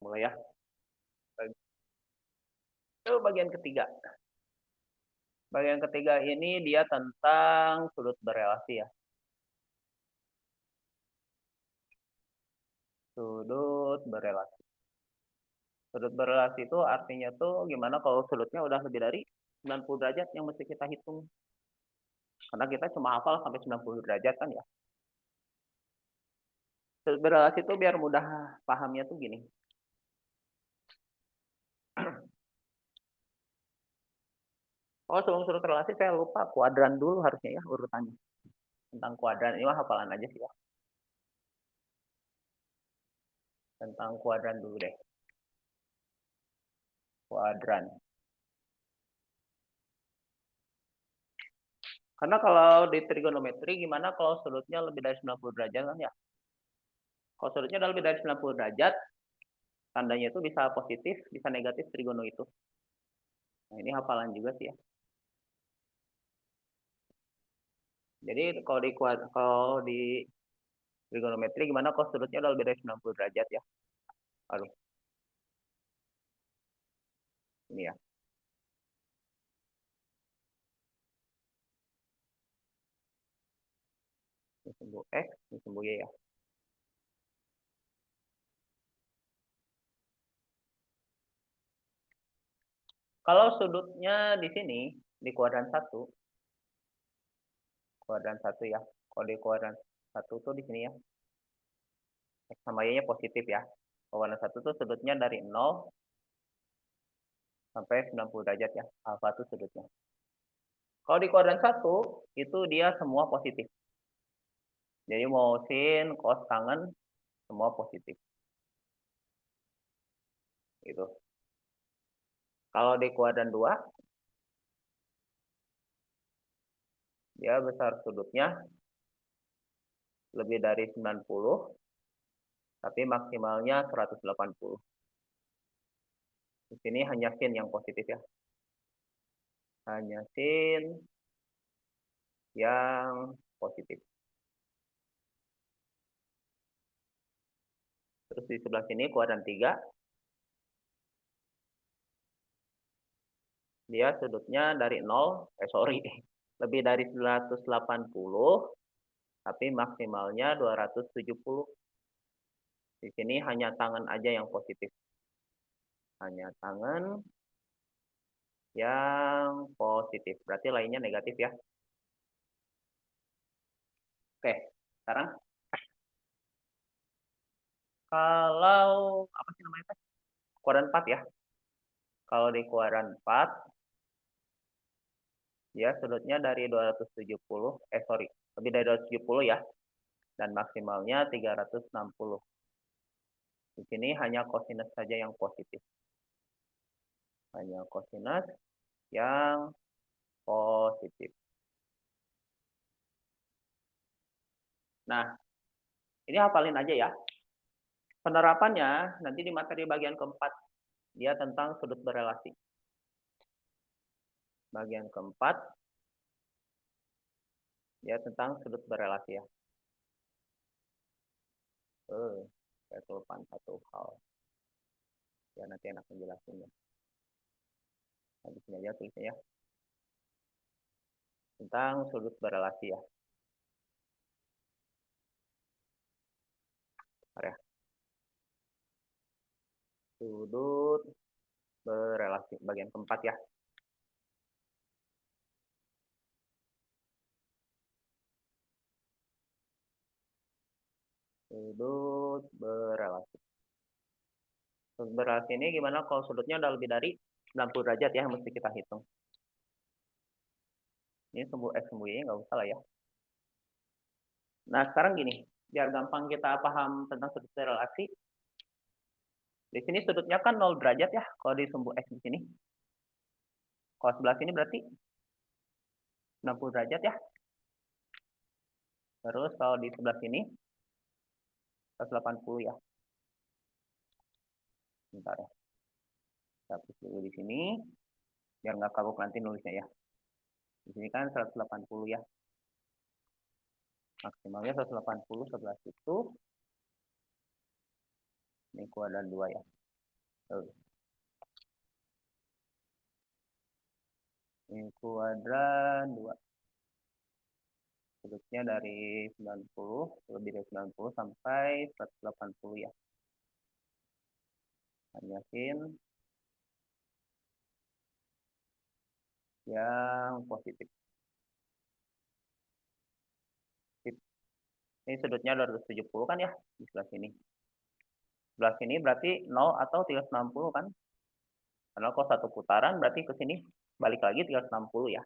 Mulai ya. Itu bagian ketiga. Bagian ketiga ini dia tentang sudut berelasi ya. Sudut berelasi. Sudut berelasi itu artinya tuh gimana kalau sudutnya udah lebih dari 90 derajat yang mesti kita hitung. Karena kita cuma hafal sampai 90 derajat kan ya. Sudut berelasi itu biar mudah pahamnya tuh gini. Oh, sebelum sudut relasi saya lupa kuadran dulu harusnya ya urutannya. Tentang kuadran ini mah hafalan aja sih ya. Tentang kuadran dulu deh. Kuadran. Karena kalau di trigonometri gimana kalau sudutnya lebih dari 90 derajat kan ya? Kalau sudutnya udah lebih dari 90 derajat, tandanya itu bisa positif, bisa negatif trigono itu. Nah, ini hafalan juga sih ya. Jadi kalau di trigonometri gimana kalau sudutnya udah lebih dari 90 derajat ya? Aduh, ini ya. Ini sumbu X, ini sumbu Y ya. Kalau sudutnya di sini, di kuadran satu ya. Kalau di kuadran satu tuh di sini ya, X sama Y-nya positif ya. Kuadran satu tuh sudutnya dari 0 sampai 90 derajat ya. Alfa itu sudutnya. Kalau di kuadran satu itu dia semua positif. Jadi mau sin, cos, tangen semua positif. Gitu. Kalau di kuadran 2 dia besar sudutnya lebih dari 90 tapi maksimalnya 180. Di sini hanya sin yang positif ya. Hanya sin yang positif. Terus di sebelah sini kuadran 3 dia sudutnya dari 0, sorry, lebih dari 180 tapi maksimalnya 270. Di sini hanya tangan aja yang positif. Hanya tangan yang positif. Berarti lainnya negatif ya. Oke, sekarang kalau apa sih namanya? Kuadran 4 ya. Kalau di kuadran 4 ya sudutnya dari 270, sorry, lebih dari 270 ya. Dan maksimalnya 360. Di sini hanya kosinus saja yang positif. Hanya kosinus yang positif. Nah, ini hafalin aja ya. Penerapannya nanti di materi bagian keempat. Dia tentang sudut berelasi. Bagian keempat, dia tentang sudut berelasi ya. Saya kelupaan satu hal. Ya nanti enak menjelaskannya. Nah, di sini aja tulisnya ya. Tentang sudut berelasi ya. Bentar ya. Sudut berelasi bagian keempat ya. Sudut berelasi. Sudut berelasi ini gimana kalau sudutnya udah lebih dari 90 derajat ya, mesti kita hitung. Ini sumbu X sumbu Y nggak usah lah ya. Nah sekarang gini, biar gampang kita paham tentang sudut berelasi. Di sini sudutnya kan 0 derajat ya, kalau di sumbu X di sini. Kalau sebelah sini berarti 60 derajat ya. Terus kalau di sebelah sini 180 ya. Bentar ya. Saya hapus dulu di sini biar nggak kagok nanti nulisnya ya. Di sini kan 180 ya. Maksimalnya 180 sebelah situ. Ini kuadran 2 ya. Tuh. Ini kuadran 2. Sudutnya dari 90, lebih dari 90 sampai 180 ya. Tanyakin yang positif. Ini sudutnya 270 kan ya, di sebelah sini. Sebelah sini berarti 0 atau 360 kan? Karena kalau satu putaran berarti ke sini balik lagi 360 ya.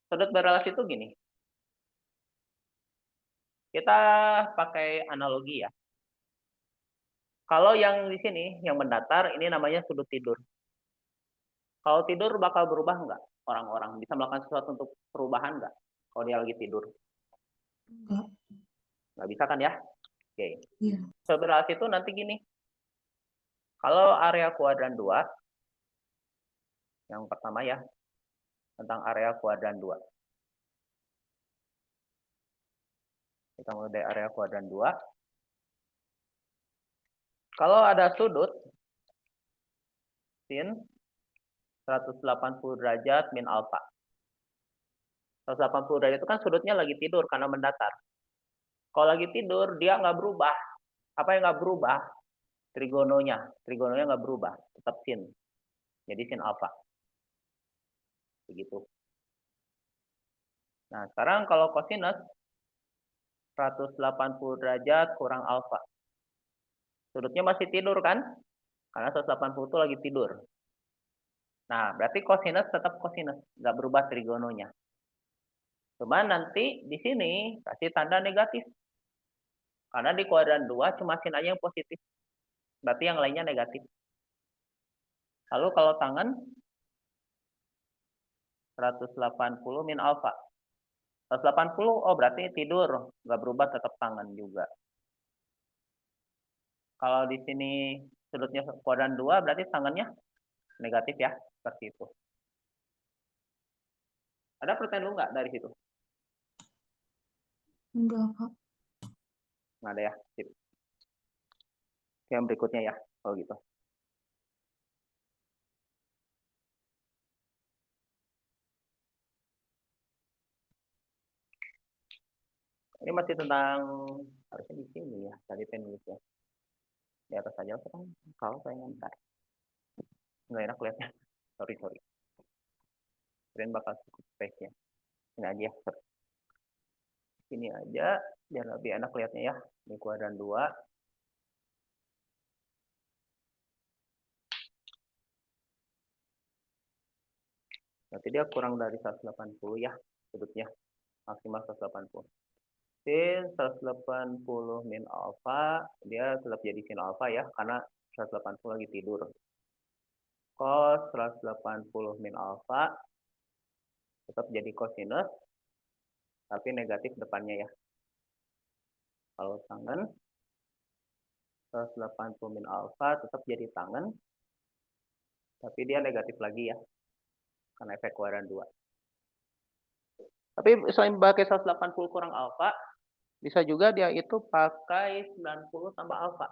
Sudut berelasi itu gini. Kita pakai analogi ya. Kalau yang di sini, yang mendatar, ini namanya sudut tidur. Kalau tidur bakal berubah nggak orang-orang? Bisa melakukan sesuatu untuk perubahan nggak? Kalau dia lagi tidur? Enggak. Nggak bisa kan ya? Oke. Iya. Sudut berelasi itu nanti gini. Kalau area kuadran 2, yang pertama ya, tentang area kuadran 2. Kita mulai dari area kuadran 2. Kalau ada sudut sin 180 derajat min alfa. 180 derajat itu kan sudutnya lagi tidur karena mendatar. Kalau lagi tidur, dia nggak berubah. Apa yang nggak berubah? Trigononya. Trigononya nggak berubah. Tetap sin. Jadi sin alfa. Begitu. Nah, sekarang kalau kosinus 180 derajat kurang alfa. Sudutnya masih tidur kan? Karena 180 itu lagi tidur. Nah, berarti kosinus tetap kosinus. Nggak berubah trigononya. Cuma nanti di sini kasih tanda negatif. Karena di kuadran 2 cuma sin aja yang positif. Berarti yang lainnya negatif. Lalu kalau tangan 180 min alfa. 180, oh berarti tidur. Nggak berubah tetap tangan juga. Kalau di sini sudutnya kuadran 2 berarti tangannya negatif ya. Seperti itu. Ada pertanyaan lu nggak dari situ? Enggak, Kak. Nggak ada ya. Sip. Yang berikutnya ya. Kalau gitu. Ini masih tentang, harusnya di sini ya. Tadi penulisnya. Di atas saja. Kalau saya ntar. Nggak enak lihatnya. Sorry. Kalian bakal cukup space-nya. Ini aja ya. Ini aja. Biar lebih enak lihatnya ya. Ini kuadran 2. Berarti dia kurang dari 180 ya. Sudutnya. Maksimal 180. Sin 180 min alfa, dia tetap jadi sin alfa ya, karena 180 lagi tidur. Cos 180 min alfa, tetap jadi kosinus, tapi negatif depannya ya. Kalau tangan, 180 min alfa tetap jadi tangan, tapi dia negatif lagi ya, karena efek kuadran 2. Tapi selain pakai 180 kurang alfa, bisa juga dia itu pakai 90 tambah alfa.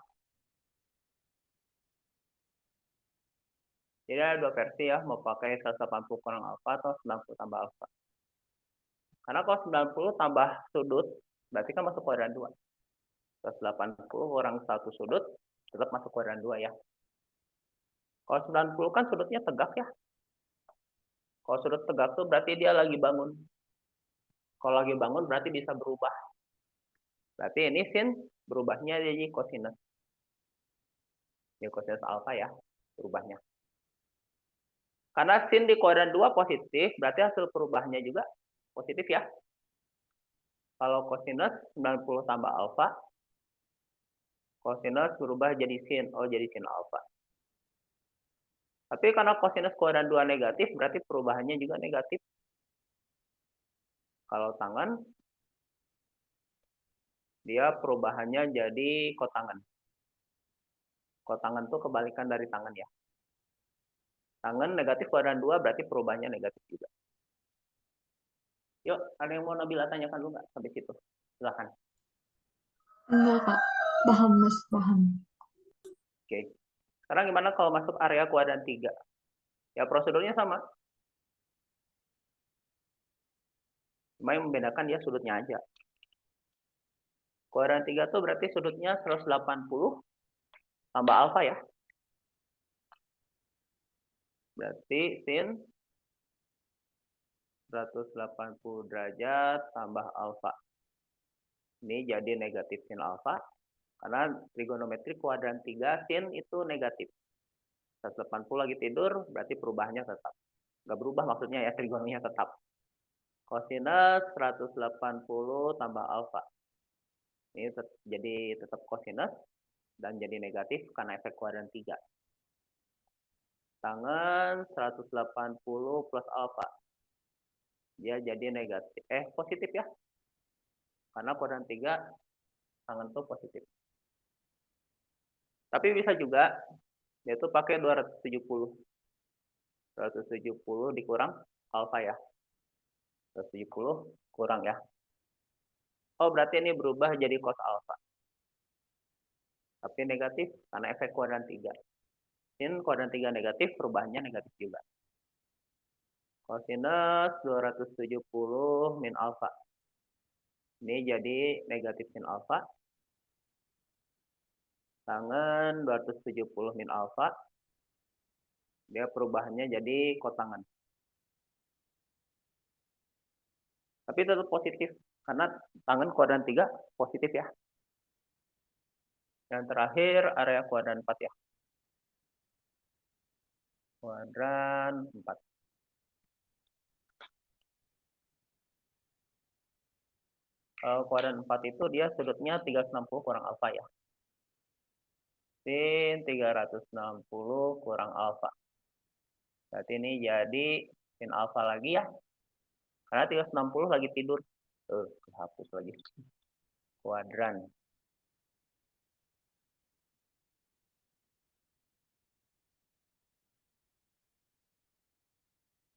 Jadi ada dua versi ya, mau pakai 180 kurang alfa atau 90 tambah alfa. Karena kalau 90 tambah sudut, berarti kan masuk kuadran 2. 180 kurang 1 sudut, tetap masuk kuadran 2 ya. Kalau 90 kan sudutnya tegak ya. Kalau sudut tegak tuh berarti dia lagi bangun. Kalau lagi bangun berarti bisa berubah. Berarti ini sin berubahnya jadi kosinus. Jadi kosinus alfa ya, berubahnya. Karena sin di kuadran 2 positif, berarti hasil perubahannya juga positif ya. Kalau kosinus 90 tambah alfa, kosinus berubah jadi sin, jadi sin alfa. Tapi karena kosinus kuadran 2 negatif, berarti perubahannya juga negatif. Kalau tangan, dia perubahannya jadi kotangan. Kotangan itu kebalikan dari tangan ya. Tangan negatif kuadran 2, berarti perubahannya negatif juga. Yuk, ada yang mau Nabila tanyakan dulu nggak sampai situ? Silahkan. Enggak, Kak. Paham, Mas. Paham. Oke. Sekarang gimana kalau masuk area kuadran 3? Ya prosedurnya sama. Cuma yang membedakan dia sudutnya aja. Kuadran 3 tuh berarti sudutnya 180 tambah alfa ya. Berarti sin 180 derajat tambah alfa. Ini jadi negatif sin alfa. Karena trigonometri kuadran 3 sin itu negatif. 180 lagi tidur, berarti perubahannya tetap. Nggak berubah maksudnya ya, trigononya tetap. Kosinus 180 tambah alfa. Ini jadi tetap kosinus dan jadi negatif karena efek kuadran 3. Tangan 180 plus alfa. Dia jadi negatif. Positif ya. Karena kuadran 3 tangan itu positif. Tapi bisa juga dia itu pakai 270. 270 dikurang alfa ya. 270 kurang ya. Oh, berarti ini berubah jadi cos alfa. Tapi negatif karena efek kuadran 3. Sin kuadran 3 negatif, perubahannya negatif juga. Kosinus 270 min alfa. Ini jadi negatif sin alfa. Tangan 270 min alfa. Dia perubahannya jadi kotangan. Tapi tetap positif. Karena tangan kuadran 3 positif ya. Yang terakhir area kuadran 4 ya. Kuadran 4. Kuadran 4 itu dia sudutnya 360 kurang alfa ya. Sin 360 kurang alfa. Berarti ini jadi sin alfa lagi ya. Karena 360 lagi tidur. Hapus lagi. Kuadran.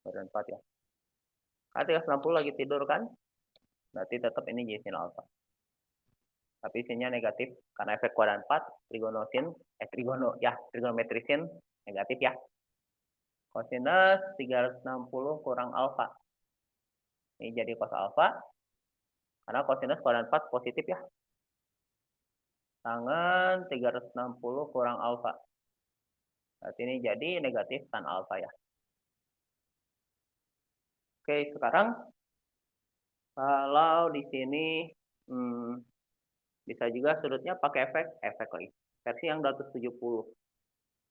Kuadran 4 ya. Karena 360 lagi tidur kan. Berarti tetap ini jadi sin alfa. Tapi sinnya negatif karena efek kuadran 4, trigonometri sin negatif ya. Kosinus 360 kurang alfa. Ini jadi cos alfa. Karena kosinus kuadran 4 positif ya. Tangan 360 kurang alfa. Berarti ini jadi negatif tan alfa ya. Oke, sekarang kalau di sini bisa juga sudutnya pakai efek lagi. Versi yang 270.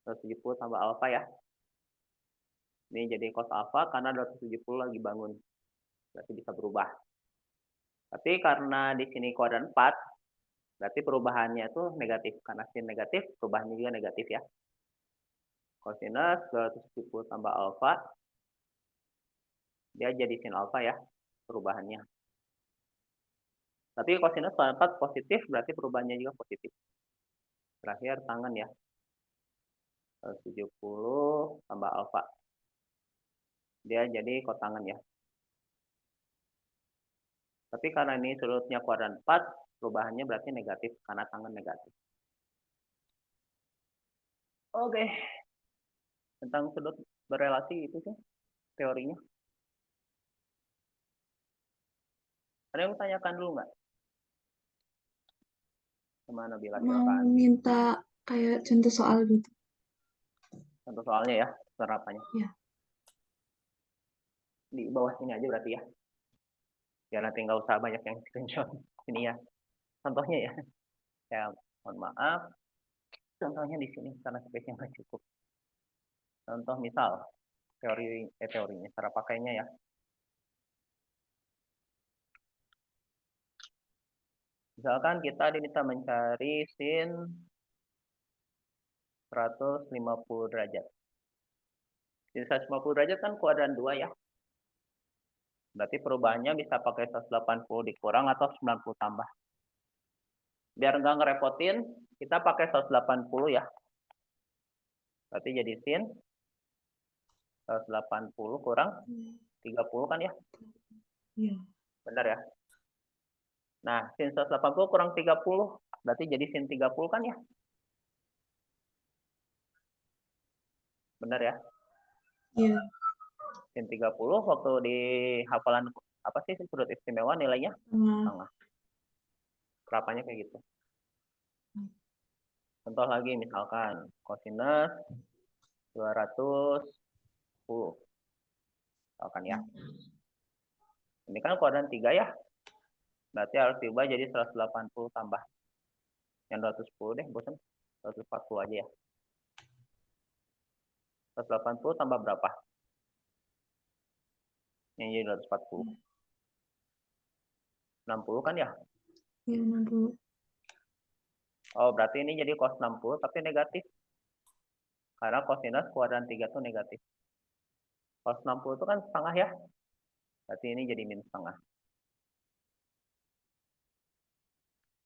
270 tambah alfa ya. Ini jadi cos alfa karena 270 lagi bangun. Berarti bisa berubah. Tapi karena di sini kuadran 4, berarti perubahannya itu negatif. Karena sin negatif, perubahannya juga negatif ya. Kosinus 270 tambah alfa. Dia jadi sin alfa ya, perubahannya. Tapi kosinus kuadran 4 positif, berarti perubahannya juga positif. Terakhir tangan ya. 70 tambah alfa. Dia jadi kotangan ya. Tapi karena ini sudutnya kuadran 4, perubahannya berarti negatif karena tangan negatif. Oke. Tentang sudut berelasi itu sih teorinya. Ada yang tanyakan dulu nggak? Kemana Bila? Mau minta kayak contoh soal gitu. Contoh soalnya ya, penerapannya. Ya. Di bawah sini aja berarti ya. Biar nanti nggak usah banyak yang screenshot. Sini ya. Contohnya ya. Ya, mohon maaf. Contohnya di sini karena space-nya nggak cukup. Contoh misal teorinya, cara pakainya ya. Misalkan kita diminta mencari sin 150 derajat. Sin 150 derajat kan kuadran 2 ya. Berarti perubahannya bisa pakai 180 dikurang atau 90 tambah. Biar nggak ngerepotin, kita pakai 180 ya. Berarti jadi sin 180 kurang 30 kan ya? Iya. Benar ya? Nah, sin 180 kurang 30, berarti jadi sin 30 kan ya? Benar ya? Iya. Sin 30 waktu di hafalan apa sih sudut istimewa nilainya? Setengah. Setengah. Berapanya kayak gitu. Contoh lagi misalkan kosinus 210. Misalkan ya. Ini kan kuadran 3 ya. Berarti harus diubah jadi 180 tambah. Yang 210 deh, bosan. 140 aja ya. 180 tambah berapa? Yang jadi 240. 60 kan ya? Iya, 60. Oh, berarti ini jadi cos 60 tapi negatif. Karena kosinus kuadran 3 itu negatif. Cos 60 itu kan setengah ya. Berarti ini jadi min setengah.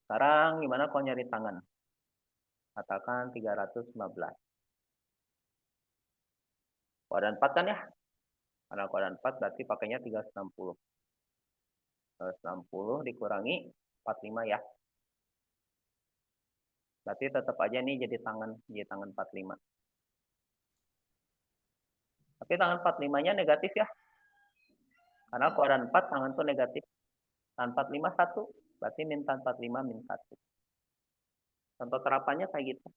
Sekarang gimana kalau nyari tangan? Katakan 315. Kuadran 4 kan ya? Karena kuadran 4 berarti pakainya 360. 360 dikurangi 45 ya. Berarti tetap aja nih jadi tangan 45. Tapi tangan 45-nya negatif ya. Karena kuadran 4 tangan tuh negatif. Tangan 45 1. Berarti min tan 45 min 1. Contoh terapannya kayak gitu.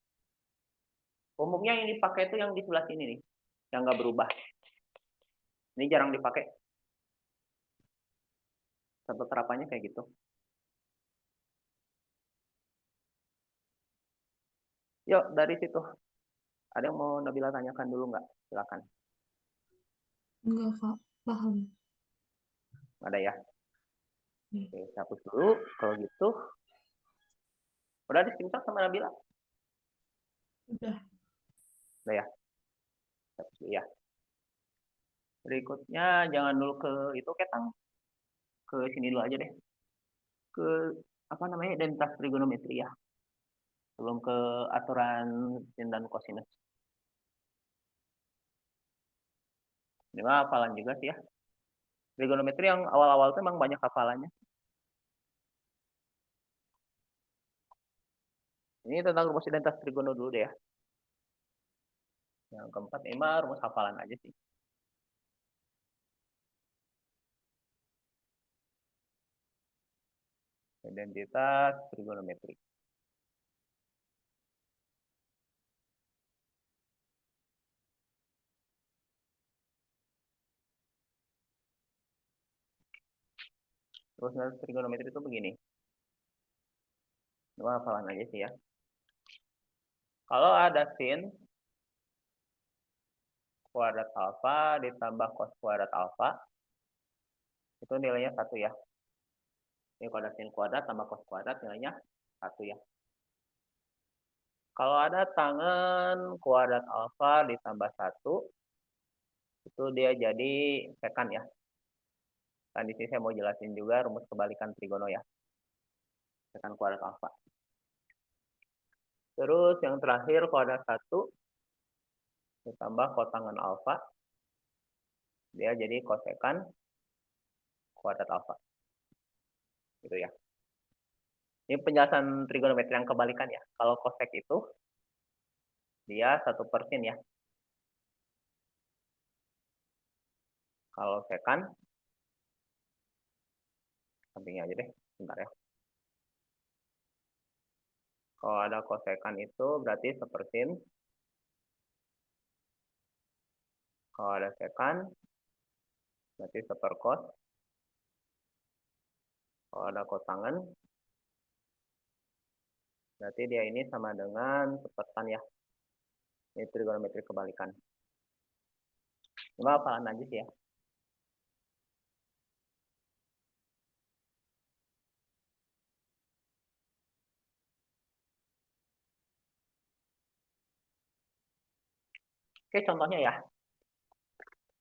Umumnya yang dipakai itu yang di sebelah sini nih. Yang nggak berubah. Ini jarang dipakai. Contoh terapannya kayak gitu. Yuk dari situ. Ada yang mau Nabila tanyakan dulu nggak? Silakan. Enggak, Kak. Paham. Ada ya? Iya. Oke, hapus dulu. Kalau gitu. Udah di screenshot sama Nabila? Udah. Udah ya? Hapus dulu ya. Berikutnya jangan dulu ke itu ketang. Ke sini dulu aja deh. Ke apa namanya? Identitas trigonometri ya. Sebelum ke aturan sin dan kosinus. Ini mah hafalan juga sih ya. Trigonometri yang awal-awal itu emang banyak hafalannya. Ini tentang rumus identitas trigono dulu deh ya. Yang keempat ini mah rumus hafalan aja sih. Identitas trigonometri. Rumus trigonometri itu begini. Ini mah hafalan aja sih ya. Kalau ada sin kuadrat alfa ditambah cos kuadrat alfa, itu nilainya 1 ya. Ini kuadrat sin kuadrat tambah cos kuadrat nilainya 1 ya. Kalau ada tangen kuadrat alfa ditambah 1, itu dia jadi sekan ya. Dan di sini saya mau jelasin juga rumus kebalikan trigono ya. Sekan kuadrat alfa. Terus yang terakhir kuadrat 1 ditambah kotangen alfa, dia jadi kosekan kuadrat alfa. Gitu ya. Ini penjelasan trigonometri yang kebalikan ya. Kalau kosek itu dia 1/sin ya. Kalau sekan, sampingnya aja deh, bentar ya. Kalau ada kosekan itu berarti 1/sin. Kalau ada sekan, berarti 1/cos. Kalau ada kotangen, berarti dia ini sama dengan 1/tan ya. Ini trigonometri kebalikan. Cuma hafalan aja sih ya. Oke, contohnya ya.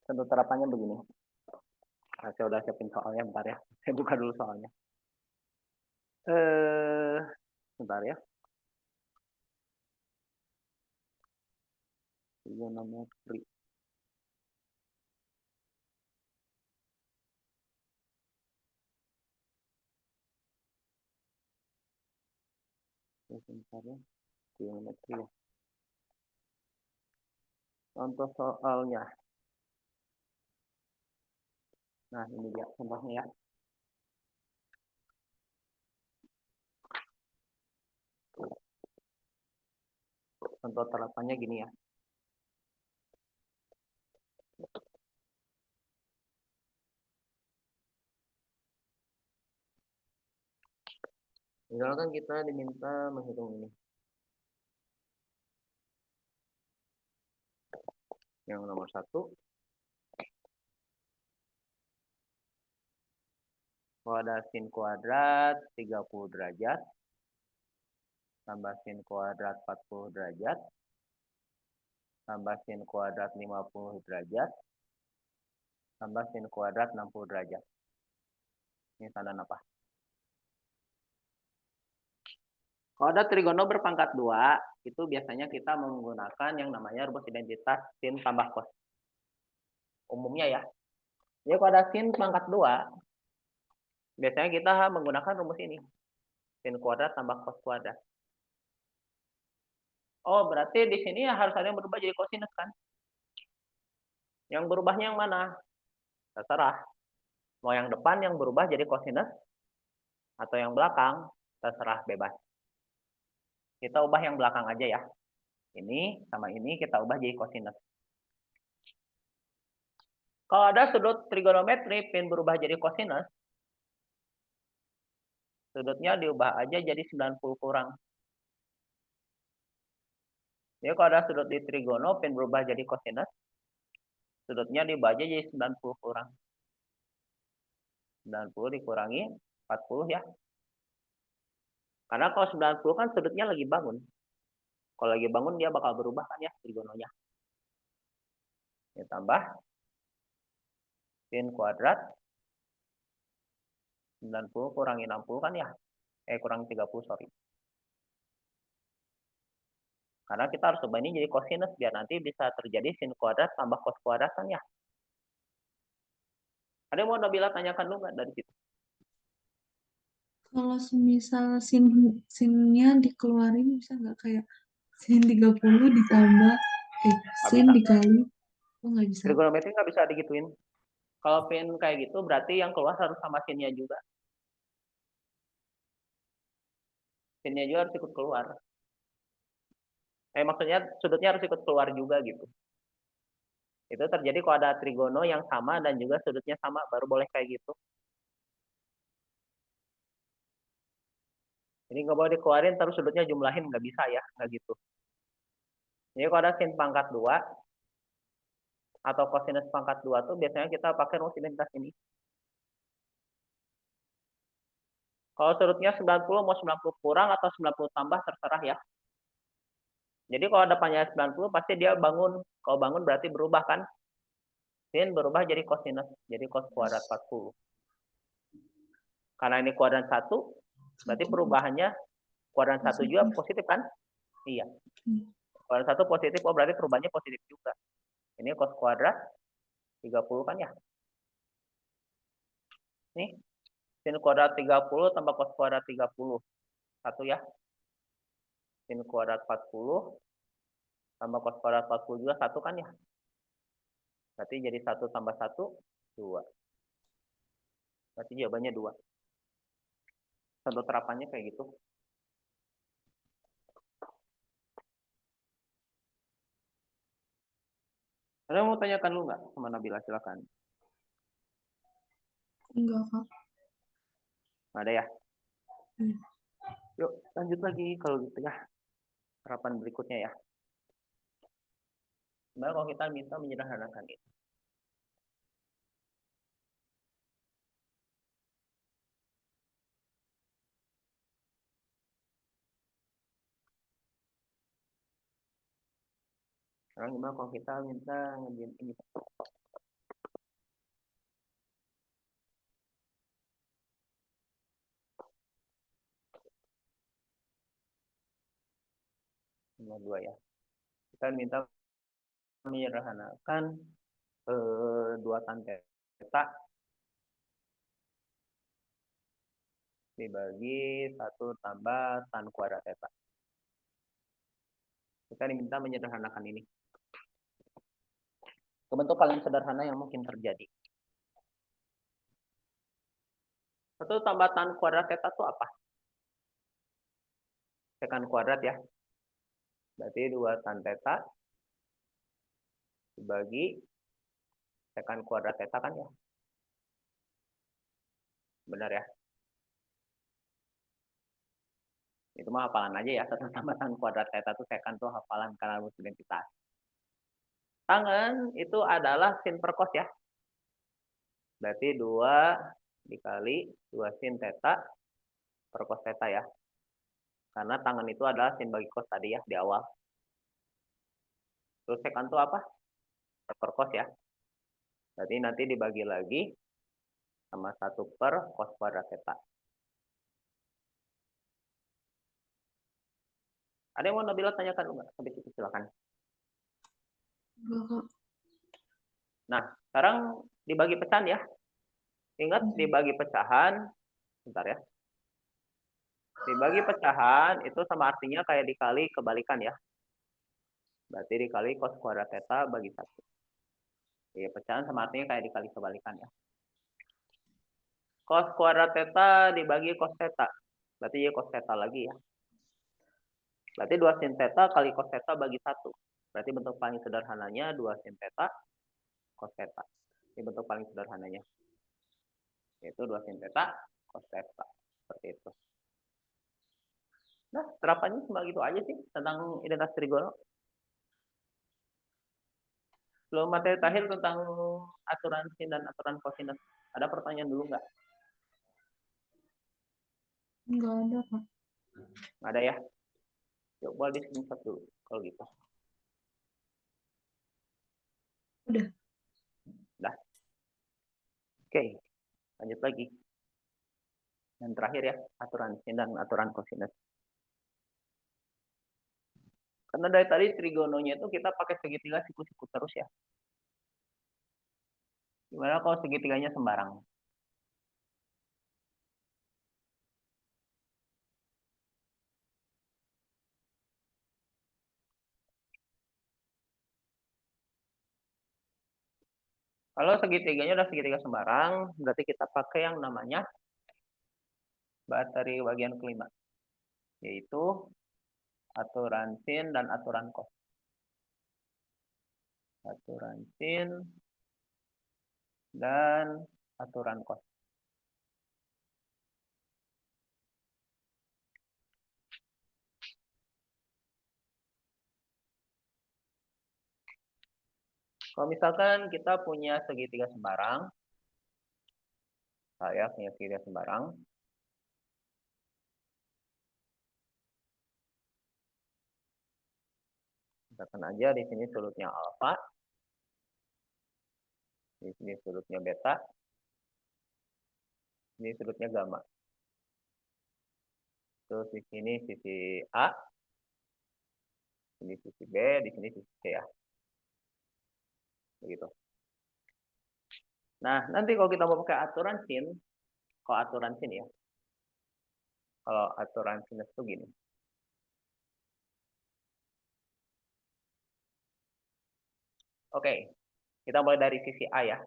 Contoh terapannya begini. Nah, saya udah siapin soalnya, bentar ya. Saya buka dulu soalnya. Bentar ya. Trigonometri. Bentar ya. Trigonometri ya. Contoh soalnya. Nah, ini dia contohnya ya. Contoh terapannya gini ya. Misalkan kita diminta menghitung ini. Yang nomor 1, kalau ada sin kuadrat 30 derajat, tambah sin kuadrat 40 derajat, tambah sin kuadrat 50 derajat, tambah sin kuadrat 60 derajat. Ini tanda apa? Kalau ada trigono berpangkat 2, itu biasanya kita menggunakan yang namanya rumus identitas sin tambah cos. Umumnya ya. Jadi kalau ada sin pangkat 2, biasanya kita menggunakan rumus ini. Sin kuadrat tambah cos kuadrat. Oh, berarti di sini harus ada yang berubah jadi kosinus kan? Yang berubahnya yang mana? Terserah. Mau yang depan yang berubah jadi kosinus, atau yang belakang, terserah, bebas. Kita ubah yang belakang aja ya. Ini sama ini kita ubah jadi kosinus. Kalau ada sudut trigonometri pin berubah jadi kosinus, sudutnya diubah aja jadi 90 kurang. Jadi kalau ada sudut di trigono pin berubah jadi kosinus, sudutnya diubah aja jadi 90 kurang. 90 dikurangi 40 ya. Karena kalau 90 kan sudutnya lagi bangun. Kalau lagi bangun dia bakal berubah kan ya trigononya. Ini tambah sin kuadrat 90 kurangi 60 kan ya. Kurangi 30, sorry. Karena kita harus ubah ini jadi kosinus biar nanti bisa terjadi sin kuadrat tambah cos kuadrat kan ya. Ada yang mau Nabila tanyakan lu nggak dari situ? Kalau semisal sinnya dikeluarin bisa nggak kayak sin 30 ditambah Nggak sin bisa. dikali, oh nggak bisa. Trigonometri nggak bisa digituin. Kalau pin kayak gitu berarti yang keluar harus sama sinnya juga. Sinnya juga harus ikut keluar. Maksudnya sudutnya harus ikut keluar juga gitu. Itu terjadi kalau ada trigono yang sama dan juga sudutnya sama, baru boleh kayak gitu. Jadi nggak boleh dikeluarin terus sudutnya jumlahin, nggak bisa ya, nggak gitu. Jadi kalau ada sin pangkat 2 atau kosinus pangkat 2 tuh biasanya kita pakai rumus identitas ini. Kalau sudutnya 90 mau 90 kurang atau 90 tambah terserah ya. Jadi kalau depannya 90 pasti dia bangun. Kalau bangun berarti berubah kan. Sin berubah jadi kosinus, jadi cos kuadrat 40. Karena ini kuadran 1, berarti perubahannya kuadran 1 juga positif kan? Iya. Kuadran 1 positif, oh berarti perubahannya positif juga. Ini cos kuadrat 30 kan ya. Nih, sin kuadrat 30 tambah cos kuadrat 30. 1 ya. Sin kuadrat 40 tambah cos kuadrat 40 juga 1 kan ya. Berarti jadi 1 tambah 1, 2. Berarti jawabannya 2. Contoh terapannya kayak gitu. Ada mau tanyakan lu nggak sama Nabila? Silakan. Enggak kak. Nggak ada ya? Yuk lanjut lagi kalau gitu ya. Harapan berikutnya ya. Sebenarnya kalau kita minta menyederhanakan itu. Sekarang gimana kalau kita minta ngerjain ini? Nomor 2 ya. Kita minta menyederhanakan 2 tan theta dibagi 1 tambah tan kuadrat theta. Kita diminta menyederhanakan ini. Bentuk paling sederhana yang mungkin terjadi. 1 tambah tan kuadrat theta itu apa? Sekan kuadrat ya. Berarti 2 tan theta dibagi sekan kuadrat theta kan ya. Benar ya? Itu mah hafalan aja ya. 1 tambah tan kuadrat theta itu sekan tuh hafalan karena rumus identitas. Tangen itu adalah sin per cos ya. Berarti 2 dikali 2 sin theta per cos theta ya. Karena tangen itu adalah sin bagi cos tadi ya di awal. Terus sekan itu apa? Per cos ya. Berarti nanti dibagi lagi sama 1 per cos kuadrat theta. Ada yang mau Nabila tanyakan enggak? Sampai situ silakan. Enggak, Kak. Nah, sekarang dibagi pecahan ya. Ingat dibagi pecahan, bentar ya. Dibagi pecahan itu sama artinya kayak dikali kebalikan ya. Berarti dikali cos kuadrat theta bagi 1. Ya, pecahan sama artinya kayak dikali kebalikan ya. Cos kuadrat theta dibagi cos theta. Berarti ya cos theta lagi ya. Berarti 2 sin theta kali cos theta bagi 1. Berarti bentuk paling sederhananya 2 sin theta cos theta. Ini bentuk paling sederhananya. Yaitu 2 sin theta cos theta. Seperti itu. Nah, terapannya cuma gitu aja sih tentang identitas trigono. Belum materi terakhir tentang aturan sin dan aturan kosinus. Ada pertanyaan dulu nggak? Enggak ada, Kak. Nggak ada ya? Coba di screenshot dulu kalau gitu. Udah. Dah. Oke, lanjut lagi. Dan terakhir ya, aturan sin dan aturan kosinus. Karena dari tadi trigononya itu kita pakai segitiga siku-siku terus ya. Gimana kalau segitiganya sembarang? Kalau segitiganya udah segitiga sembarang, berarti kita pakai yang namanya bahteri bagian kelima, yaitu aturan sin dan aturan cos. Aturan sin dan aturan cos. Kalau misalkan kita punya segitiga sembarang, saya punya segitiga sembarang, misalkan aja di sini sudutnya alfa, di sini sudutnya beta, ini sudutnya gamma. Terus di sini sisi A, ini sisi B, di sini sisi C ya. Begitu. Nah, nanti kalau kita mau pakai aturan sin, kalau aturan sin ya, kalau aturan sinus itu gini. Oke, kita mulai dari sisi A ya.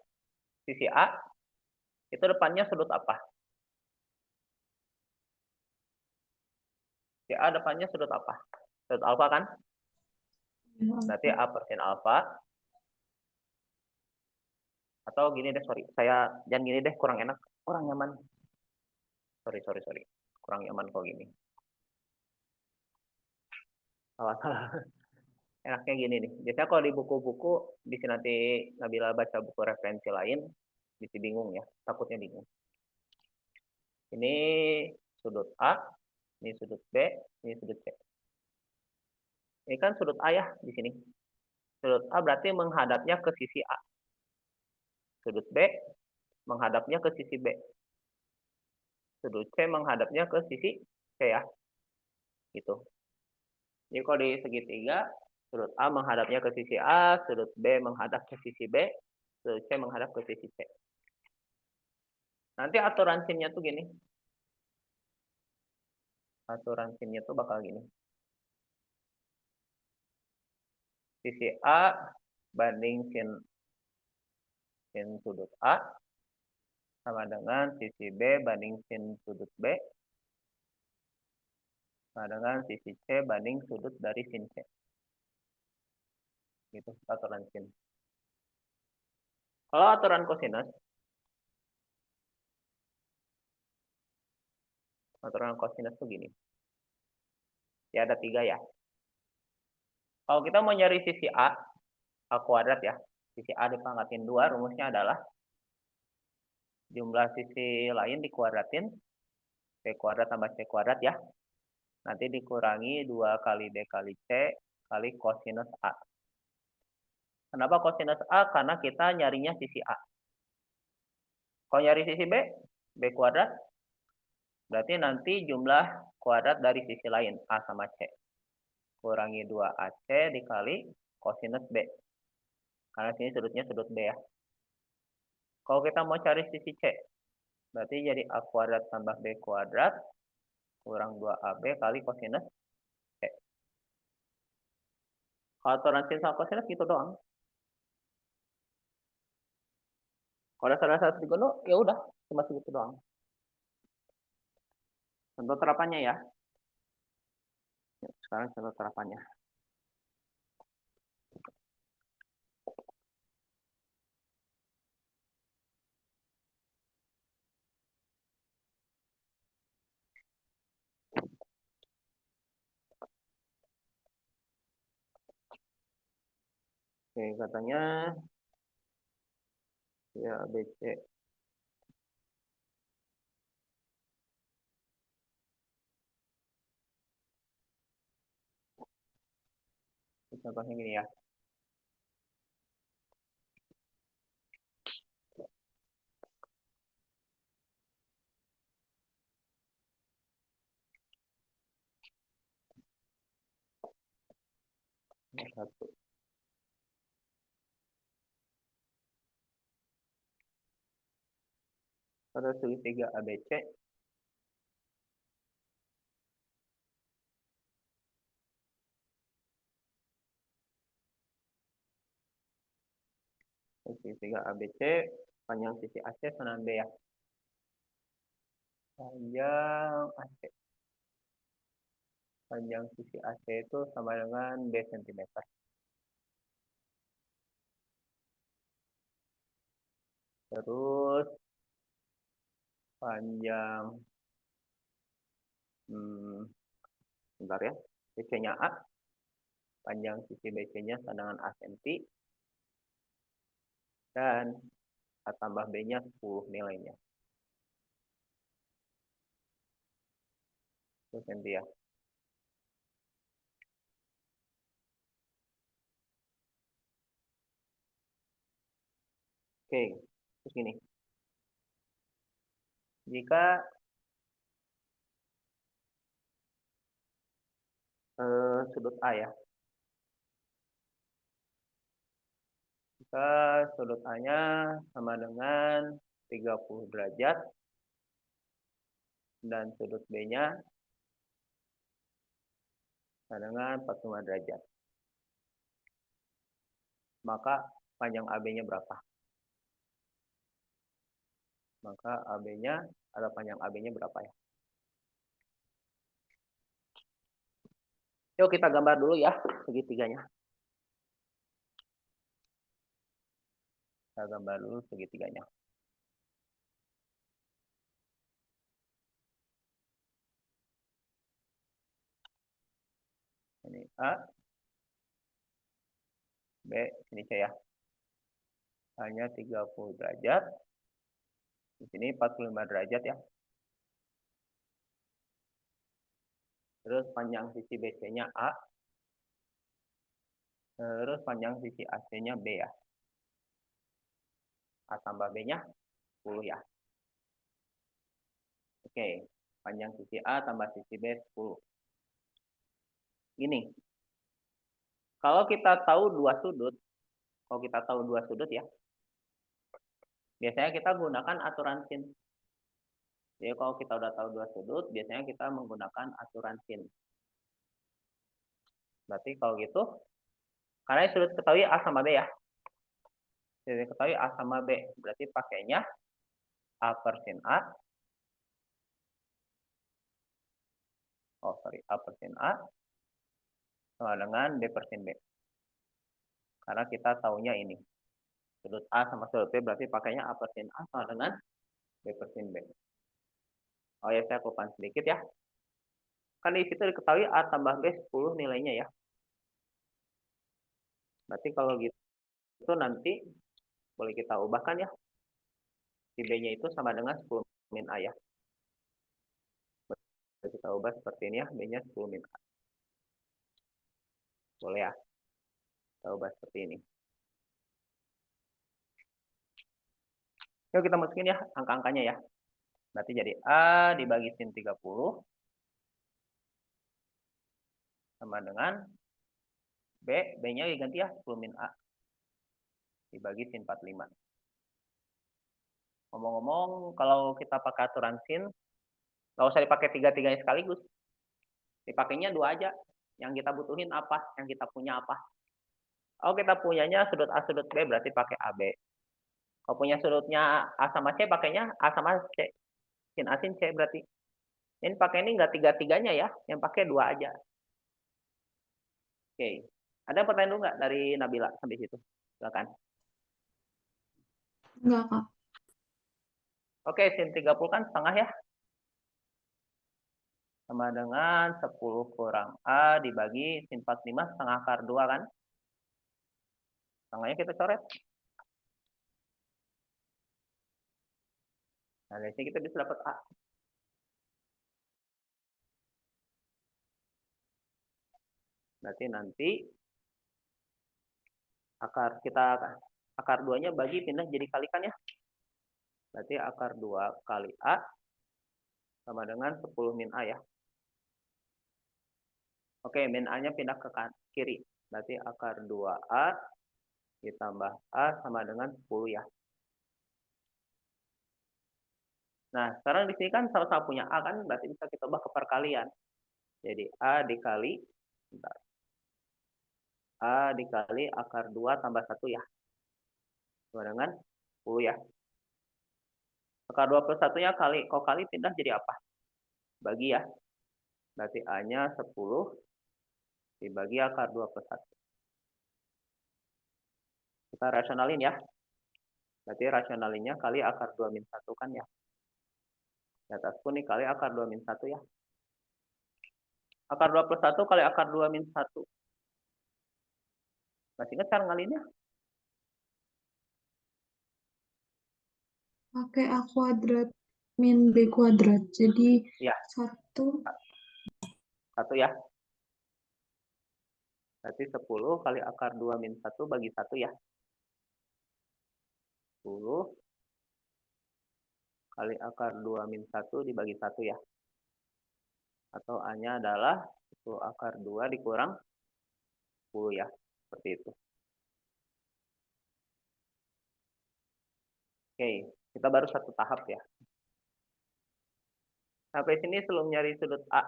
Sisi A, itu depannya sudut apa? Sisi A depannya sudut apa? Sudut alfa kan? Berarti A per sin alfa. Atau gini deh, sorry. Saya jangan gini deh, kurang enak. Kurang nyaman. Sorry. Kurang nyaman kalau gini. Salah. Enaknya gini nih. Biasanya kalau di buku-buku, di sini nanti Nabila baca buku referensi lain, bisa bingung ya. Takutnya bingung. Ini sudut A, ini sudut B, ini sudut C. Ini kan sudut A ya di sini. Sudut A berarti menghadapnya ke sisi A. Sudut B menghadapnya ke sisi B. Sudut C menghadapnya ke sisi C ya. Gitu. Jadi kalau di segitiga, sudut A menghadapnya ke sisi A, sudut B menghadap ke sisi B, sudut C menghadap ke sisi C. Nanti aturan sinnya tuh gini. Aturan sinnya tuh bakal gini. Sisi A banding sin sin sudut A sama dengan sisi B banding sin sudut B sama dengan sisi C banding sudut dari sin C. Gitu aturan sin. Kalau aturan kosinus, tuh gini. Ya ada 3 ya. Kalau kita mau nyari sisi A kuadrat ya. Sisi A dipangkatin 2, rumusnya adalah jumlah sisi lain dikuadratin, B kuadrat tambah C kuadrat ya. Nanti dikurangi 2 kali B kali C kali kosinus A. Kenapa kosinus A? Karena kita nyarinya sisi A. Kalau nyari sisi B, B kuadrat, berarti nanti jumlah kuadrat dari sisi lain, A sama C. Kurangi 2AC dikali kosinus B. Karena sini sudutnya sudut B ya. Kalau kita mau cari sisi C, berarti jadi A kuadrat tambah B kuadrat kurang 2AB kali kosinus C. Kalau aturan sin sama kosinus gitu doang. Kalau ada salah satu digono, ya udah, cuma segitu doang. Contoh terapannya ya. Sekarang contoh terapannya. Oke, katanya ya ABC contohnya gini ya. Satu. Ada segitiga ABC. Segitiga ABC, panjang sisi AC sama B ya. Panjang AC. Panjang sisi AC itu sama dengan B cm. Terus panjang bentar ya. BC-nya A. Panjang sisi BC-nya sama dengan A cm. Dan A tambah B-nya 10 nilainya. 10 cm ya. Oke, terus gini. Jika sudut A ya. Jika sudut A-nya sama dengan 30 derajat dan sudut B-nya sama dengan 45 derajat. Maka panjang AB-nya berapa? Maka AB-nya atau panjang AB-nya berapa ya? Yuk kita gambar dulu ya segitiganya. Kita gambar dulu segitiganya. Ini A, B, ini C ya. Hanya 30 derajat. Di sini 45 derajat ya. Terus panjang sisi BC-nya A. Terus panjang sisi AC-nya B ya. A tambah B-nya 10 ya. Oke, panjang sisi A tambah sisi B 10. Gini, kalau kita tahu dua sudut, ya, biasanya kita gunakan aturan sin. Jadi kalau kita udah tahu dua sudut, biasanya kita menggunakan aturan sin. Berarti kalau gitu, karena sudut ketahui A sama B ya. Jadi ketahui A sama B. Berarti pakainya A per sin A. Oh, sorry. A per sin A sama dengan B per sin B. Karena kita tahunya ini. Sudut A sama sudut B berarti pakainya A per sin A sama dengan B per sin B. Oh ya, saya kelupaan sedikit ya. Kan di situ diketahui A tambah B 10 nilainya ya. Berarti kalau gitu nanti boleh kita ubahkan ya. Si B-nya itu sama dengan 10 min A ya. Kita ubah seperti ini ya. B-nya 10 min A. Boleh ya. Kita ubah seperti ini. Yuk kita masukin ya angka-angkanya ya. Berarti jadi A dibagi sin 30 sama dengan B, B-nya diganti ya 10 min A dibagi sin 45. Ngomong-ngomong, kalau kita pakai aturan sin, nggak usah dipakai tiga-tiganya sekaligus. Dipakainya dua aja. Yang kita butuhin apa? Yang kita punya apa? Oh, kita punyanya sudut A, sudut B, berarti pakai AB. Kalau punya sudutnya A sama C, pakainya A sama C. Sin A, sin C berarti. Ini pakai ini nggak tiga-tiganya ya, yang pakai dua aja. Oke. Ada pertanyaan dulu nggak dari Nabila sampai situ? Silakan. Enggak, Kak. Oke, sin 30 kan setengah ya. Sama dengan 10 kurang A dibagi sin 45 setengah akar 2 kan. Setengahnya kita coret. Nah, dari sini kita bisa dapat A. Berarti nanti akar 2-nya bagi pindah jadi kalikan ya. Berarti akar 2 kali A sama dengan 10 min A ya. Oke, min A-nya pindah ke kiri. Berarti akar 2A ditambah A sama dengan 10 ya. Nah, sekarang di sini kan sama-sama punya A kan, berarti bisa kita ubah ke perkalian. Jadi A dikali, bentar. A dikali akar 2 tambah 1 ya. Sama dengan 10 ya. Akar 2 plus 1-nya kali, kalau kali pindah jadi apa? Bagi ya. Berarti A-nya 10 dibagi akar 2 plus 1. Kita rasionalin ya. Berarti rasionalinnya kali akar 2 min 1 kan ya. Di atasku nih kali akar 2 min 1 ya. Akar 2 plus 1 kali akar 2 min 1. Masih ingat cara ngalinnya? Pakai A kuadrat min B kuadrat. Jadi Ya, 1. 1 ya. Berarti 10 kali akar 2 min 1 bagi 1 ya. 10 kali akar 2 min 1 dibagi 1 ya. Atau A-nya adalah 10 akar 2 dikurang 10 ya. Seperti itu. Oke, kita baru satu tahap ya. Sampai sini sebelum nyari sudut A.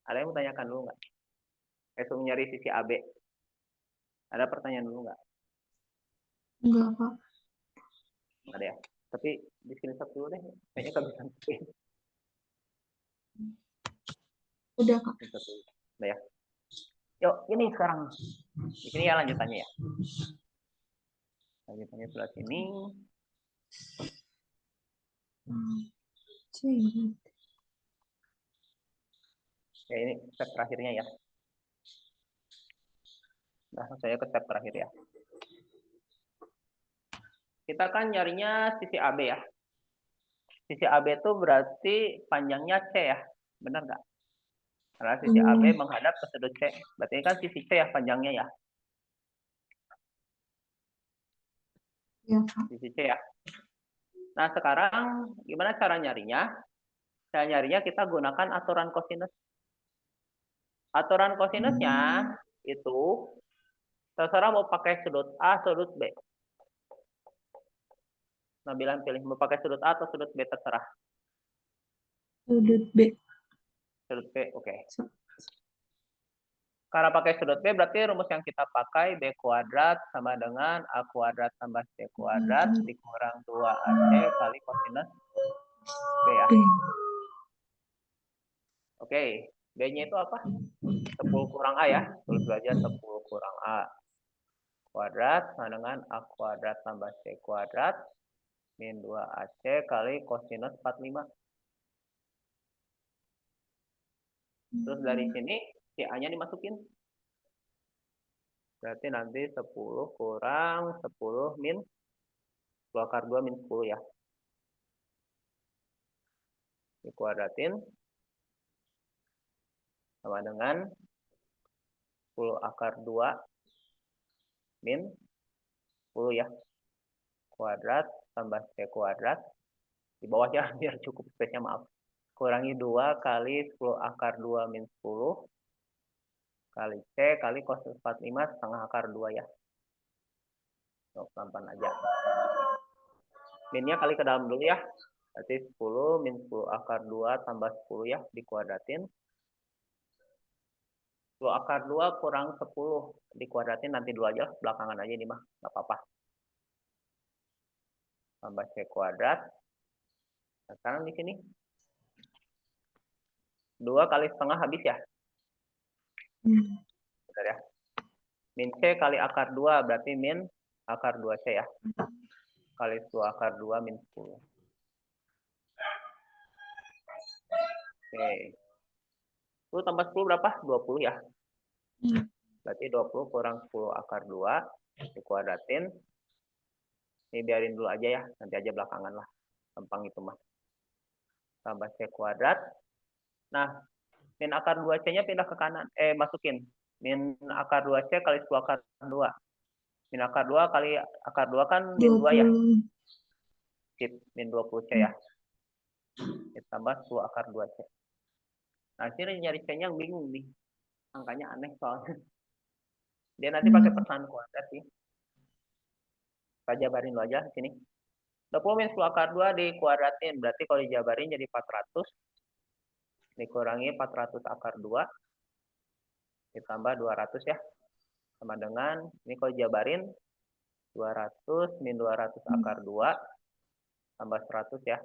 Ada yang mau tanyakan dulu nggak? Sebelum nyari sisi AB. Ada pertanyaan dulu nggak? Enggak, Kak. Nggak ada ya. Tapi di sini satu dulu deh. Kayaknya kebiasaan nentuin. Udah, Kak. Satu. Udah ya. Yuk, ini sekarang. Di sini ya lanjutannya ya. Lanjutannya sebelah sini. Ya, ini step terakhirnya ya. Nah, saya ke step terakhir ya. Kita kan nyarinya sisi AB ya. Sisi AB itu berarti panjangnya C ya. Benar nggak? Karena sisi AB menghadap ke sudut C. Berarti ini kan sisi C ya panjangnya ya. Ya, Kak. Sisi C ya. Nah, sekarang gimana cara nyarinya? Cara nyarinya kita gunakan aturan kosinus. Aturan kosinusnya itu terserah mau pakai sudut A, sudut B. Nah, bilang pilih mau pakai sudut A atau sudut B terserah. Sudut B. Sudut B, oke. Karena pakai sudut B, berarti rumus yang kita pakai B kuadrat sama dengan A kuadrat tambah C kuadrat dikurang 2AC kali kosinus B ya. Oke, B-nya itu apa? 10 kurang A ya. Tulis aja 10 kurang A kuadrat sama dengan A kuadrat tambah C kuadrat min 2AC kali kosinus 45. Terus dari sini si A-nya dimasukin. Berarti nanti 10 kurang 10 min 2 akar 2 min 10 ya. Dikuadratin sama dengan 10 akar 2 min 10 ya. Kuadrat tambah C kuadrat. Di bawahnya biar cukup space-nya, maaf. Kurangi 2 kali 10 akar 2 min 10 kali C kali kosinus 45 setengah akar 2 ya. Pelan-pelan aja. Minnya kali ke dalam dulu ya. Berarti 10 min 10 akar 2 tambah 10 ya, dikuadratin. 10 akar 2 kurang 10 dikuadratin, nanti dulu aja, belakangan aja ini mah, nggak apa-apa. Tambah C kuadrat. Nah, sekarang di sini 2 kali setengah habis ya. Bentar ya. Min C kali akar 2 berarti min akar 2C ya. Kali 10 akar 2 min 10. Oke. 10 tambah 10 berapa? 20 ya. Berarti 20 kurang 10 akar 2 dikuadratin. Ini biarin dulu aja ya, nanti aja belakangan lah. Gampang itu mah. Tambah C kuadrat. Nah, min akar 2C-nya pindah ke kanan. Masukin. Min akar 2C kali 10 akar 2. Min akar 2 kali akar 2 kan min 2 ya. Skip, min 20C ya. Ditambah 10 akar 2C. Nah, sini nyari C-nya yang bingung nih. Angkanya aneh soalnya. Dia nanti pakai persamaan kuadrat sih. Kita jabarin dulu aja sini. 20 min 10 akar 2 dikuadratin. Berarti kalau dijabarin jadi 400. Dikurangi 400 akar 2. Ditambah 200 ya. Sama dengan, ini kalau jabarin 200 min 200 akar 2 tambah 100 ya.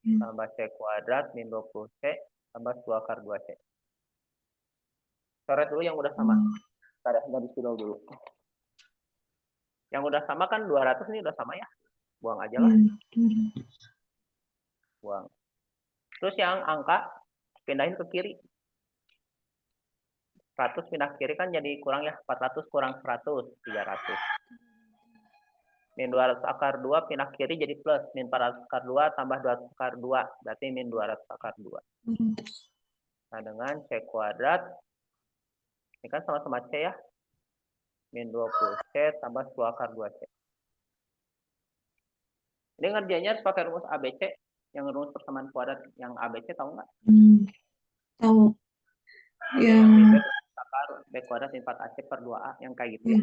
Tambah C kuadrat min 20C tambah 10 akar 2C. Coret dulu yang udah sama. Kita ganti spidol dulu. Yang udah sama kan 200 ini udah sama ya. Buang aja lah. Buang. Terus yang angka pindahin ke kiri. 100 pindah ke kiri kan jadi kurang ya. 400 kurang 100, 300. Min 200 akar 2 pindah kiri jadi plus. Min 400 akar 2 tambah 200 akar 2. Berarti min 200 akar 2. Nah, dengan C kuadrat. Ini kan sama-sama C ya. Min 20C tambah 10 akar 2C. Ini ngerjainnya harus pakai rumus ABC. Yang rumus persamaan kuadrat. Yang ABC tahu nggak? Tahu. Yang min B akar B kuadrat min 4AC per 2A. Yang kayak gitu ya.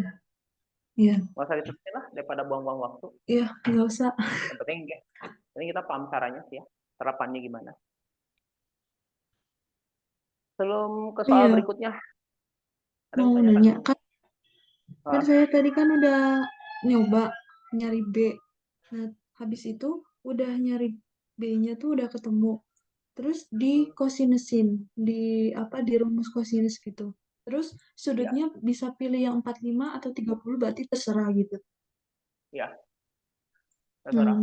Iya. Nggak usah ditulisin lah daripada buang-buang waktu. Iya, nggak usah. Yang penting ini kita paham caranya sih ya. Terapannya gimana. Sebelum ke soal berikutnya. Ada yang Mau tanyakan? nanya kan saya tadi kan udah nyoba nyari B. Nah, habis itu udah nyari B-nya tuh udah ketemu. Terus di kosinusin, di rumus kosinus gitu. Terus sudutnya bisa pilih yang 45 atau 30 berarti terserah gitu. Iya. Terserah.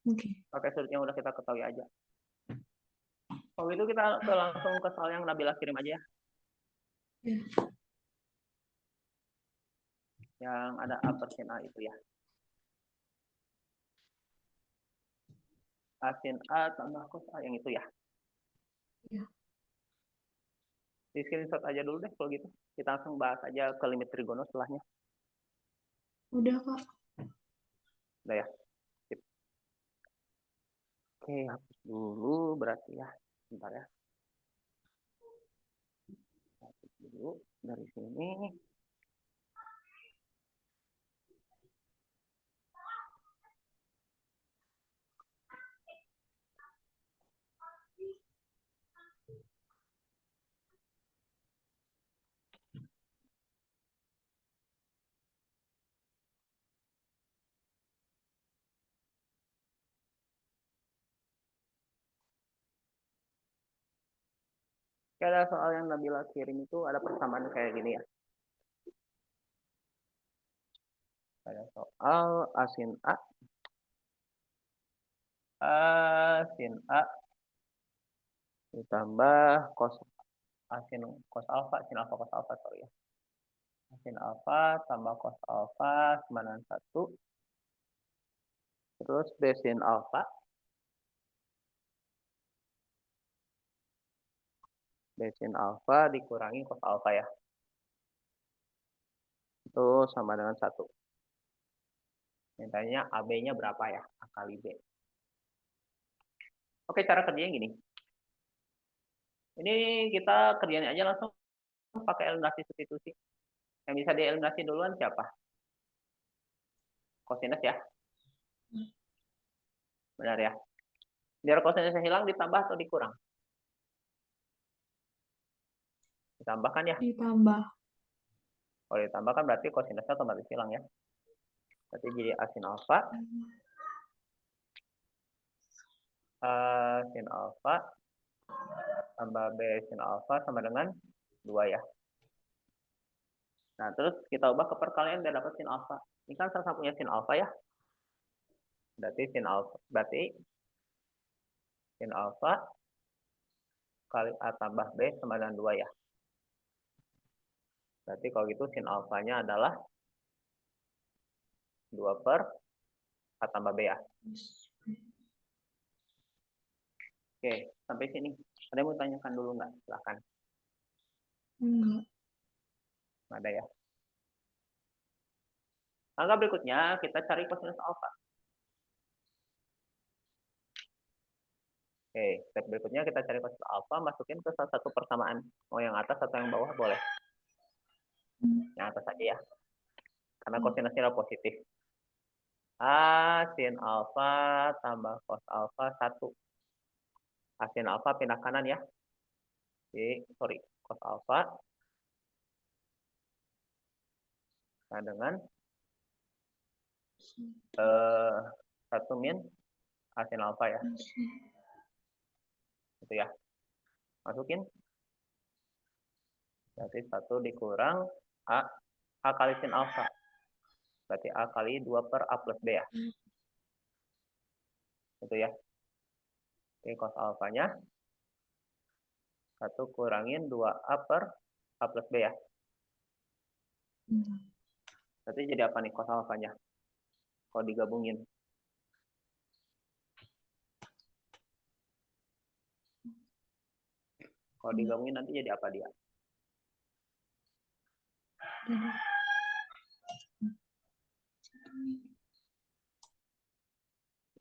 Oke. Pakai sudut yang udah kita ketahui aja. Kalau itu kita langsung ke soal yang Nabila kirim aja ya. Yang ada A per sin A itu ya. A sin A tambah cos A yang itu ya. Iya. Di screenshot aja dulu deh kalau gitu. Kita langsung bahas aja ke limit trigono setelahnya. Udah, Kak. Udah ya. Sip. Oke, hapus dulu berarti ya. Bentar ya. Hapus dulu dari sini. Ada soal yang Nabila kirim itu ada persamaan kayak gini ya. Ada soal asin A. Sin A ditambah cos asin cos alfa, sin alfa cos alfa, sorry ya. Sin alfa tambah cos alfa sama dengan 1. Terus B sin alfa. B sin alfa dikurangi cos alfa ya. Itu sama dengan 1. Mintanya AB-nya berapa ya? A kali B. Oke, cara kerjanya gini. Ini kita kerjanya aja langsung pakai eliminasi substitusi. Yang bisa dieliminasi duluan siapa? Kosinus ya. Benar ya. Biar kosinusnya hilang ditambah atau dikurang? Ditambahkan ya. Ditambah. Kalau ditambahkan berarti kosinusnya otomatis hilang ya. Berarti jadi A sin alfa. A sin alfa tambah B sin alfa sama dengan 2 ya. Nah, terus kita ubah ke perkalian biar dapat sin alfa. Ini kan sama punya sin alfa ya. Berarti sin alfa kali A tambah B sama dengan 2 ya. Berarti kalau gitu sin alfanya adalah 2 per A tambah B ya. Oke, sampai sini. Ada yang mau tanyakan dulu nggak? Silahkan. Enggak. Ada ya. Langkah berikutnya kita cari kosinus alfa. Oke, step berikutnya kita cari kosinus alfa, masukin ke salah satu persamaan. Mau yang atas atau yang bawah boleh. Yang atas aja ya. Karena kosinusnya adalah positif. A sin alfa tambah cos alfa 1. A sin alfa pindah kanan ya. Sorry, cos alfa. Nah, dengan 1 min A sin alfa ya. Itu ya. Masukin. Berarti 1 dikurang A kali sin alfa. Berarti A kali 2 per A plus B ya. Itu ya. Oke, cos alfanya 1 kurangin 2A per A plus B ya. Berarti jadi apa nih cos alfanya? Kalau digabungin. Kalau digabungin nanti jadi apa dia?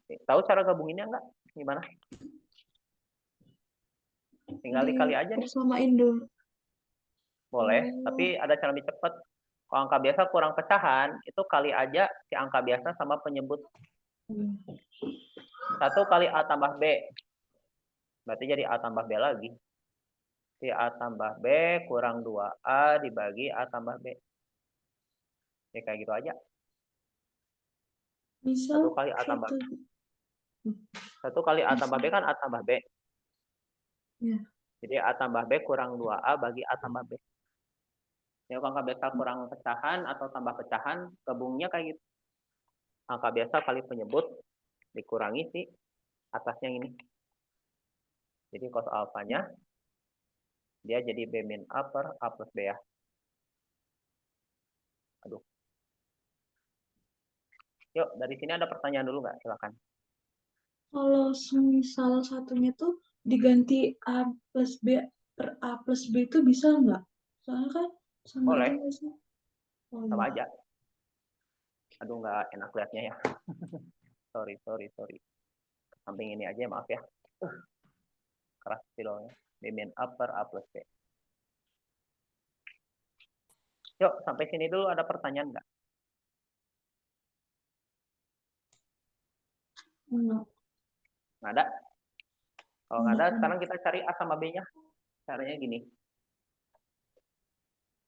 Tahu cara gabunginnya nggak? Gimana? Tinggal dikali aja nih. Samain dulu. Boleh, tapi ada cara lebih cepat. Kalau angka biasa kurang pecahan, itu kali aja si angka biasa sama penyebut. 1 kali A tambah B. Berarti jadi A tambah B lagi. Si A tambah B kurang 2A dibagi A tambah B. Ya kayak gitu aja. Bisa 1 kali A tambah 1 kali A tambah B kan A tambah B. Ya. Jadi A tambah B kurang 2A bagi A tambah B. Ya, kalau angka biasa kurang pecahan atau tambah pecahan, gabungnya kayak gitu. Angka biasa kali penyebut dikurangi si atasnya ini. Jadi cos alfanya dia jadi B min A per A plus B ya. Aduh. Yuk, dari sini ada pertanyaan dulu nggak? Silakan. Kalau salah satunya tuh diganti A plus B per A plus B itu bisa nggak? Soalnya kan sama Boleh. aja nggak sih? Oh, Sama iya. aja. Aduh, nggak enak liatnya ya. sorry. Samping ini aja, maaf ya. Keras pilolnya. B min A per A plus B. Yuk, sampai sini dulu ada pertanyaan nggak? Enggak. Nggak ada? Kalau nggak ada, Enggak. sekarang kita cari A sama B-nya. Caranya gini.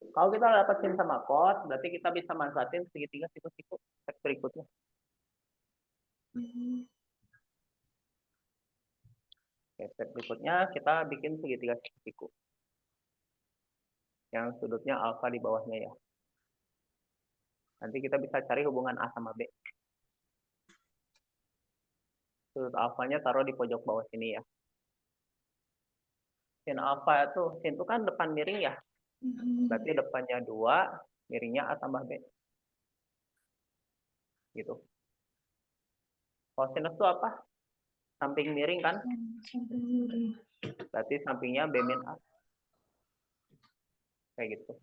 Kalau kita dapat sin sama cos, berarti kita bisa manfaatin segitiga siku-siku step berikutnya. Oke, step berikutnya kita bikin segitiga siku-siku. yang sudutnya alfa di bawahnya ya. Nanti kita bisa cari hubungan A sama B. Sudut alfanya taruh di pojok bawah sini ya. Sin alfa sin itu kan depan miring ya. Berarti depannya 2, miringnya A tambah B. Gitu. Kosinus itu apa? Samping miring kan? Berarti sampingnya B min A. Kayak gitu.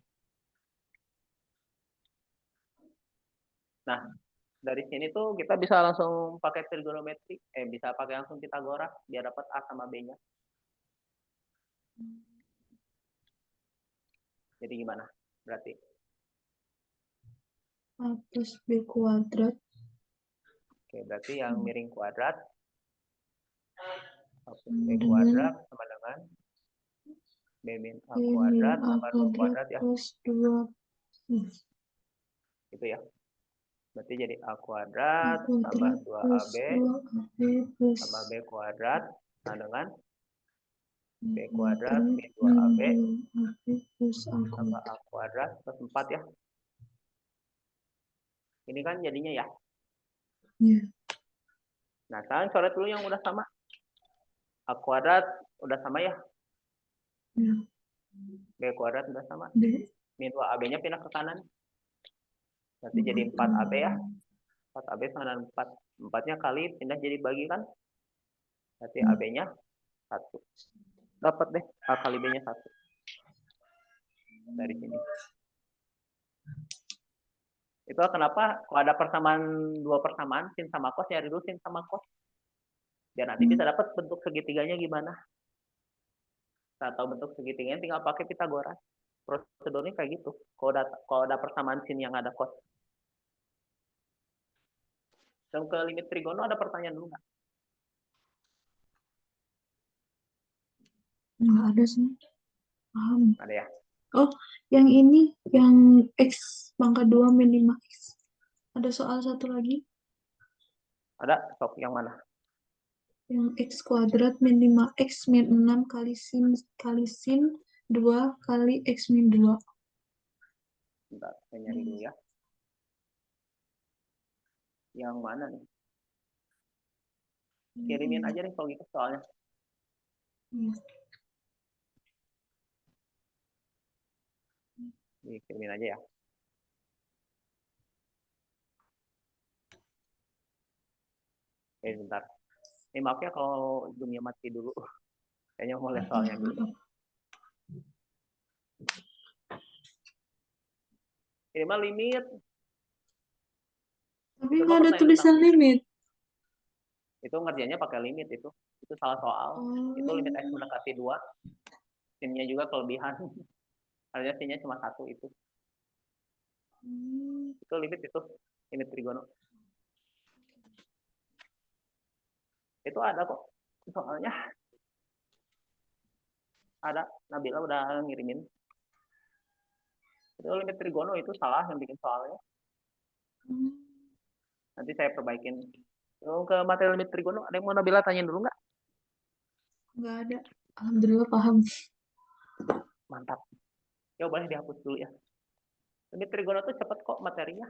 Nah, dari sini tuh kita bisa langsung pakai trigonometri. Bisa pakai langsung Pitagoras biar dapat A sama B-nya. Jadi gimana? Berarti A plus B kuadrat. Oke, berarti yang miring kuadrat B Dengan kuadrat sama dengan B min A B min kuadrat A tambah 2 kuadrat kuadrat ya. plus 2 Gitu ya. Berarti jadi A A kuadrat tambah kuadrat plus 2AB 2AB plus tambah B kuadrat sama dengan B B kuadrat kuadrat min min 2AB 2AB plus A tambah kuadrat. A kuadrat plus 4 ya. Ini kan jadinya ya. Ya. Nah, sekarang coret dulu yang udah sama. A kuadrat udah sama ya. Ya. B kuadrat udah sama. B. Min 2AB-nya pindah ke kanan. Berarti jadi 4AB ya. 4AB sama dengan 4. 4-nya kali pindah jadi bagi kan. Berarti AB-nya 1. Dapat deh A kali B-nya 1. Dari sini. Itu kenapa kalau ada persamaan, 2 persamaan, sin sama cos, nyari dulu sin sama cos. Biar nanti bisa dapat bentuk segitiganya gimana. Atau bentuk segitiganya tinggal pakai Pitagoras. Prosedurnya kayak gitu. Kalau ada persamaan sin yang ada cos. Dan ke limit trigono ada pertanyaan dulu nggak? Nggak ada sih. Paham. Ada ya? Oh, yang ini, yang X pangkat 2 min 5X. Ada soal satu lagi. Ada? Sok yang mana? Yang X kuadrat min 5X min 6 kali sin 2 kali X min 2. Bentar, saya nyari dulu ya. Yang mana nih? Kirimin aja nih kalau gitu soalnya. Dikirimin aja ya. Bentar. Ini maaf ya kalau zoomnya mati dulu. Kayaknya mau lihat soalnya dulu. Ini mah limit. Tapi Itu nggak mah ada pertanyaan tentang tulisan limit. itu ngerjainnya pakai limit itu. Itu salah soal. Itu limit X mendekati 2. Sinnya juga kelebihan. Harusnya sinnya cuma 1 itu. Itu limit trigono. Itu ada kok soalnya. Ada. Nabila udah ngirimin. Itu limit trigono itu salah yang bikin soalnya. Nanti saya perbaikin. Ke materi limit trigono, ada yang mau Nabila tanyain dulu nggak? Nggak ada. Alhamdulillah paham. Mantap. Ya boleh dihapus dulu ya. Limit trigono tuh cepet kok materinya.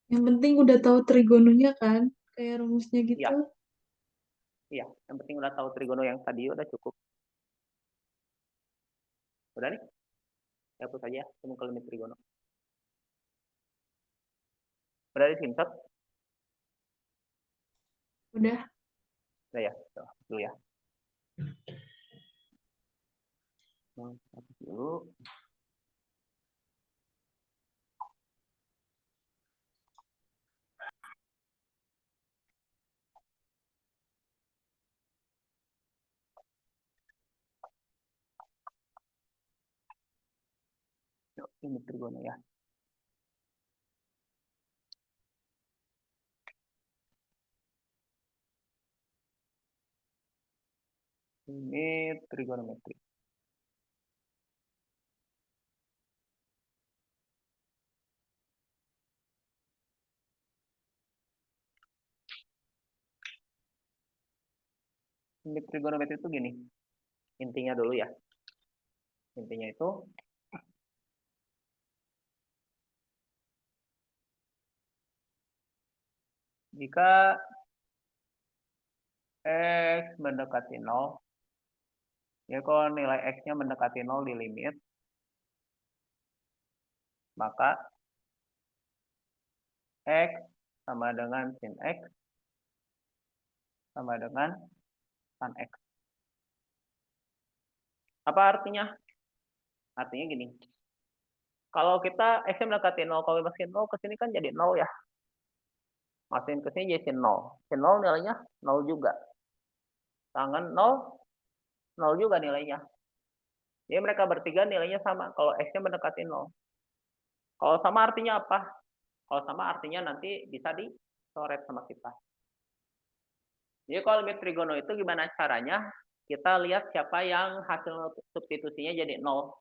Yang penting udah tahu trigononya kan, kayak rumusnya gitu. Iya. Iya, yang penting udah tahu trigono yang tadi udah cukup. Udah nih. Hapus aja ya, temu ke limit trigono. Udah di screenshot? Udah. Udah ya, hapus dulu ya. Hapus dulu. Yuk, limit trigono ya. Limit trigonometri. Limit trigonometri itu gini. Intinya dulu ya. Intinya itu Jika X mendekati 0, ya kalau nilai X-nya mendekati 0 di limit, maka X sama dengan sin X sama dengan tan X. Apa artinya? Artinya gini. Kalau kita X-nya mendekati 0, kalau masukin 0 ke sini kan jadi 0 ya. Masukin ke sini jadi sin 0. Sin 0 nilainya 0 juga. Tangan 0, 0 juga nilainya. Jadi mereka bertiga nilainya sama kalau X-nya mendekati 0. Kalau sama artinya apa? Kalau sama artinya nanti bisa dicoret sama kita. Jadi kalau limit trigono itu gimana caranya? Kita lihat siapa yang hasil substitusinya jadi 0.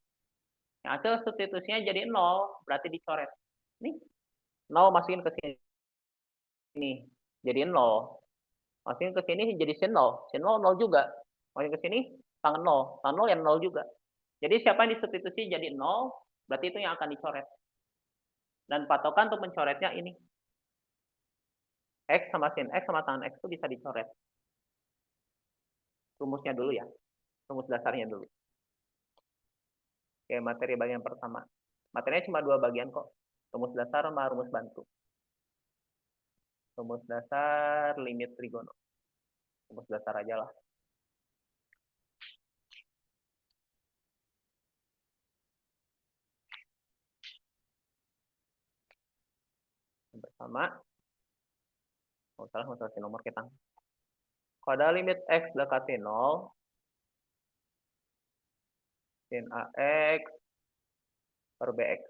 Yang hasil substitusinya jadi 0, berarti dicoret. Nih, 0 masukin ke sini. Jadi 0. Masukin ke sini jadi sin 0. Sin 0, 0 juga. Masukin ke sini, tangan 0. Tangan 0 yang 0 juga. Jadi siapa yang disubstitusi jadi 0, berarti itu yang akan dicoret. Dan patokan untuk mencoretnya ini. X sama sin X sama tangan X itu bisa dicoret. Rumusnya dulu ya. Rumus dasarnya dulu. Oke, materi bagian pertama. Materinya cuma 2 bagian kok. Rumus dasar sama rumus bantu. Rumus dasar limit trigono. Rumus dasar aja lah. Yang pertama, mau salah nomor kita. Kalau ada limit X dekati 0, sin AX per BX.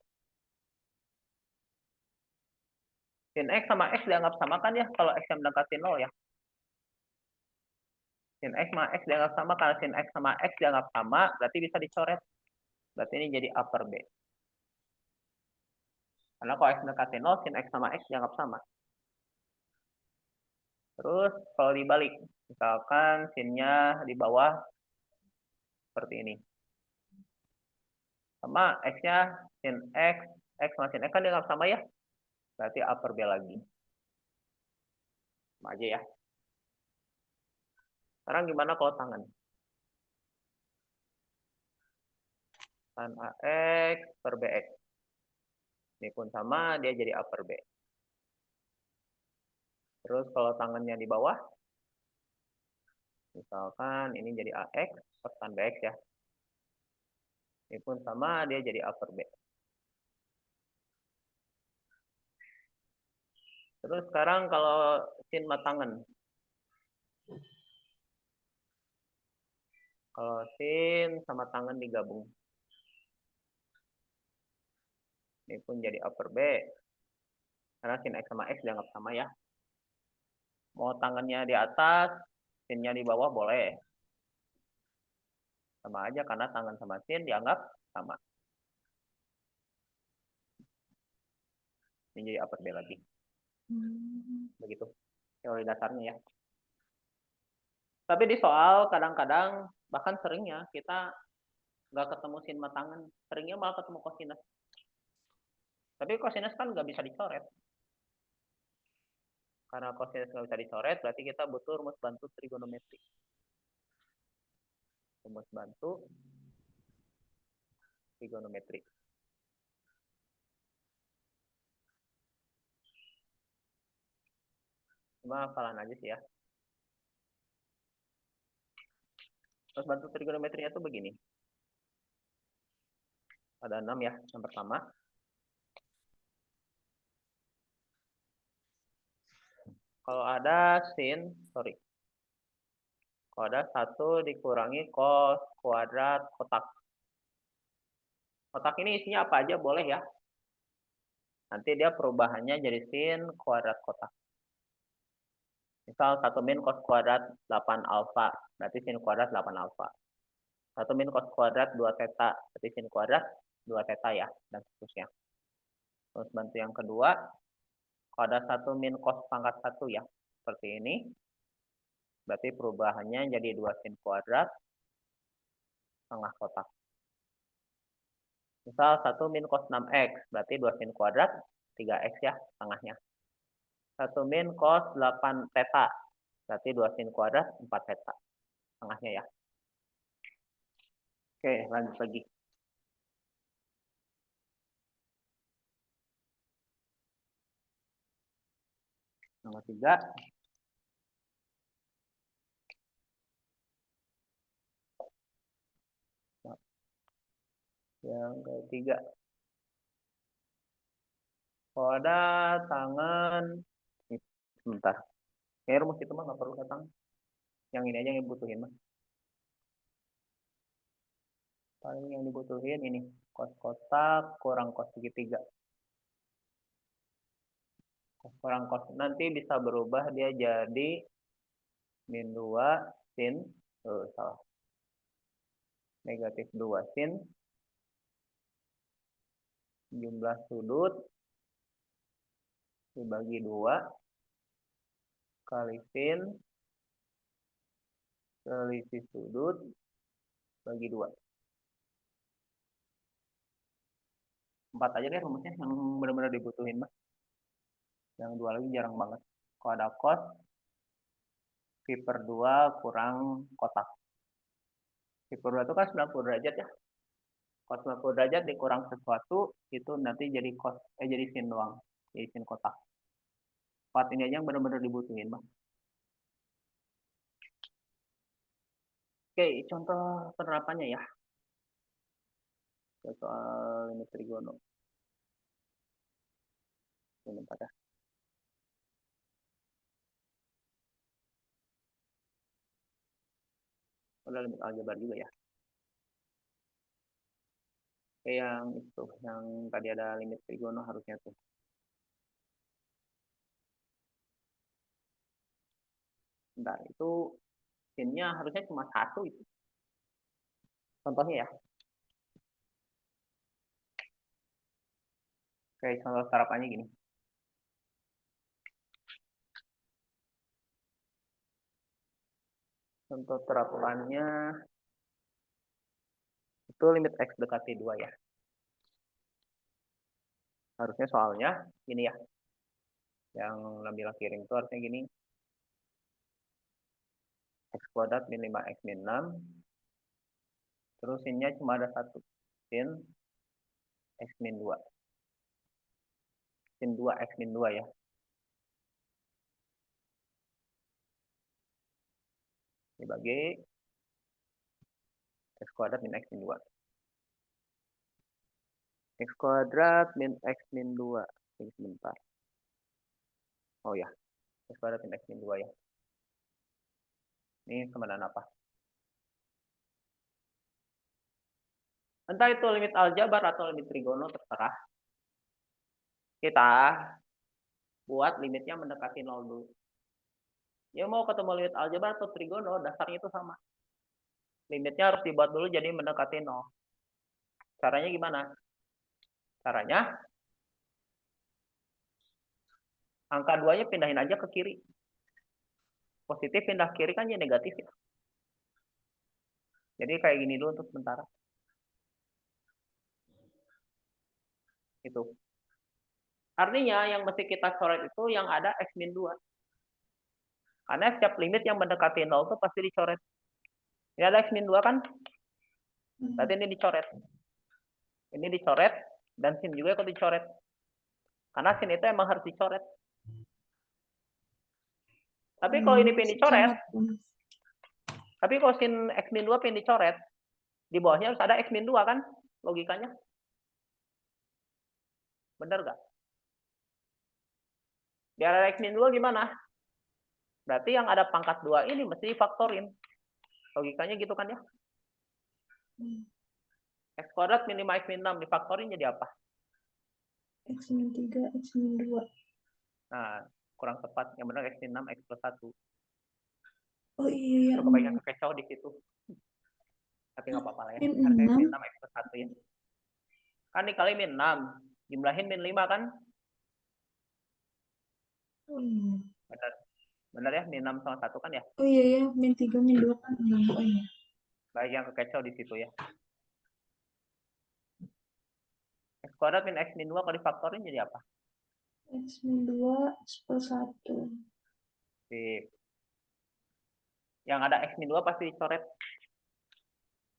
Sin X sama X dianggap sama kan ya, kalau X yang mendekati 0 ya. Sin X sama X dianggap sama, karena sin X sama X dianggap sama, berarti bisa dicoret. Berarti ini jadi A per B. Karena kalau X mendekati 0, sin X sama X dianggap sama. Terus kalau dibalik, misalkan sinnya di bawah seperti ini. Sama X-nya sin X, X sama sin X kan dianggap sama ya. Berarti A per B lagi. Sama aja ya. Sekarang gimana kalau tangan? Tan AX per BX. Ini pun sama, dia jadi A per B. Terus kalau tangannya di bawah, misalkan ini jadi AX per tan BX ya. Ini pun sama, dia jadi A per B. Terus sekarang kalau sin matangan. Kalau sin sama tangan digabung. Ini pun jadi A per B. Karena sin X sama X dianggap sama ya. Mau tangannya di atas, sinnya di bawah boleh. Sama aja karena tangan sama sin dianggap sama. Ini jadi A per B lagi. Begitu teori dasarnya ya. Tapi di soal kadang-kadang, bahkan seringnya kita nggak ketemu sin matangan. Seringnya malah ketemu kosinus. Tapi kosinus kan nggak bisa dicoret. Karena kosinus nggak bisa dicoret, berarti kita butuh rumus bantu trigonometri. Rumus bantu trigonometri. Cuma hafalan aja sih ya. Rumus bantu trigonometrinya itu begini. Ada 6 ya, yang pertama. Kalau ada sin, kalau ada 1 dikurangi cos kuadrat kotak. Kotak ini isinya apa aja boleh ya. Nanti dia perubahannya jadi sin kuadrat kotak. Misal 1 min cos kuadrat 8 alfa, berarti sin kuadrat 8 alfa. 1 min cos kuadrat 2 theta, berarti sin kuadrat 2 theta ya, dan seterusnya. Terus bantu yang kedua, kalau ada 1 min cos pangkat 1 ya, seperti ini. Berarti perubahannya jadi 2 sin kuadrat tengah kotak. Misal 1 min cos 6x, berarti 2 sin kuadrat 3x ya, tengahnya. 1 min cos 8 theta. Berarti 2 sin kuadrat 4 theta. Tengahnya ya. Oke, lanjut lagi. Nomor 3. Yang ketiga. Pada tangan. Sebentar. Kayaknya rumus itu mah nggak perlu datang. Yang ini aja yang dibutuhin mah. Paling yang dibutuhin ini. Cos kotak kurang cos segitiga. Kurang cos. Nanti bisa berubah dia jadi min 2 sin. Salah. Negatif 2 sin. Jumlah sudut dibagi 2 kali sin selisih sudut bagi 2. 4 aja deh rumusnya yang benar-benar dibutuhin mah. Yang 2 lagi jarang banget. Kalau ada cos pi per 2 kurang kotak. Pi per 2 itu kan 90 derajat ya. Cos 90 derajat dikurang sesuatu itu nanti jadi cos jadi sin doang. Jadi sin kotak. 4 ini aja yang benar-benar dibutuhin mah. Oke, contoh penerapannya ya. Soal limit trigono. Bentar ya. Udah limit aljabar juga ya. Kayak yang itu, yang tadi ada limit trigono harusnya tuh. Bentar, itu sinnya harusnya cuma 1 itu. Contohnya ya. Oke, contoh sarapannya gini. Contoh terapannya itu limit x dekati 2 ya. Harusnya soalnya gini ya. Yang bilang kirim itu harusnya gini. X kuadrat min 5x min 6. Terus sinnya cuma ada 1. Sin x min 2. Sin 2x min 2 ya. Dibagi x kuadrat min x min 2. X kuadrat min x min 2. Ini sebentar. Oh ya. X kuadrat min x min 2 ya. Ini sama dengan apa? Entah itu limit aljabar atau limit trigono, terserah. Kita buat limitnya mendekati 0 dulu. Ya mau ketemu limit aljabar atau trigono, dasarnya itu sama. Limitnya harus dibuat dulu jadi mendekati 0. Caranya gimana? Caranya, angka 2-nya pindahin aja ke kiri. Positif pindah kiri kan jadi negatif ya. Jadi kayak gini dulu untuk sementara. Itu. Artinya yang mesti kita coret itu yang ada x min 2. Karena setiap limit yang mendekati 0 itu pasti dicoret. Ini ada x min 2 kan? Berarti ini dicoret. Ini dicoret, dan sin juga ikut dicoret. Karena sin itu emang harus dicoret. Tapi kalau ini pengen dicoret, tapi kalau sin x min 2 pengen dicoret, di bawahnya harus ada x min 2 kan? Logikanya. Bener gak? Biar ada x min 2 gimana? Berarti yang ada pangkat 2 ini mesti difaktorin. Logikanya gitu kan ya? X kuadrat min 5x min 6 difaktorin jadi apa? X min 3, X min 2. Nah, kurang tepat. Yang benar x min 6, x plus 1. Oh iya. Itu kebanyakan kekecau di situ. Tapi nggak apa-apa lah ya. Min Harusnya 6. min 6 x plus 1 ya. Kan dikali min 6. Jumlahin min 5 kan? Oh iya. Benar. Benar ya, min 6 sama 1 kan ya? Oh iya ya, min 3, min 2 kan 6. Oh iya. Baik yang kekecau di situ ya. X kuadrat min x min 2 kalau difaktorin jadi apa? X-2 X plus 1. Yang ada X-2 pasti dicoret.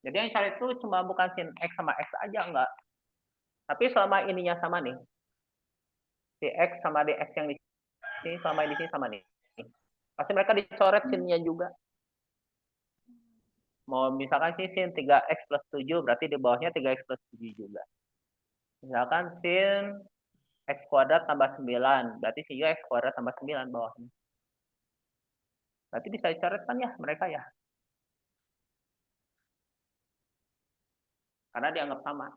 Jadi yang coret itu cuma bukan sin X sama X aja, enggak. Tapi selama ininya sama nih. Si X sama DX yang di sini, selama di sini sama nih. Pasti mereka dicoret sinnya juga. Mau misalkan sih sin 3X plus 7, berarti di bawahnya 3X plus 7 juga. Misalkan sin X kuadrat tambah 9, berarti sin X kuadrat tambah 9 bawahnya. Berarti bisa dicoret kan ya mereka ya. Karena dianggap sama.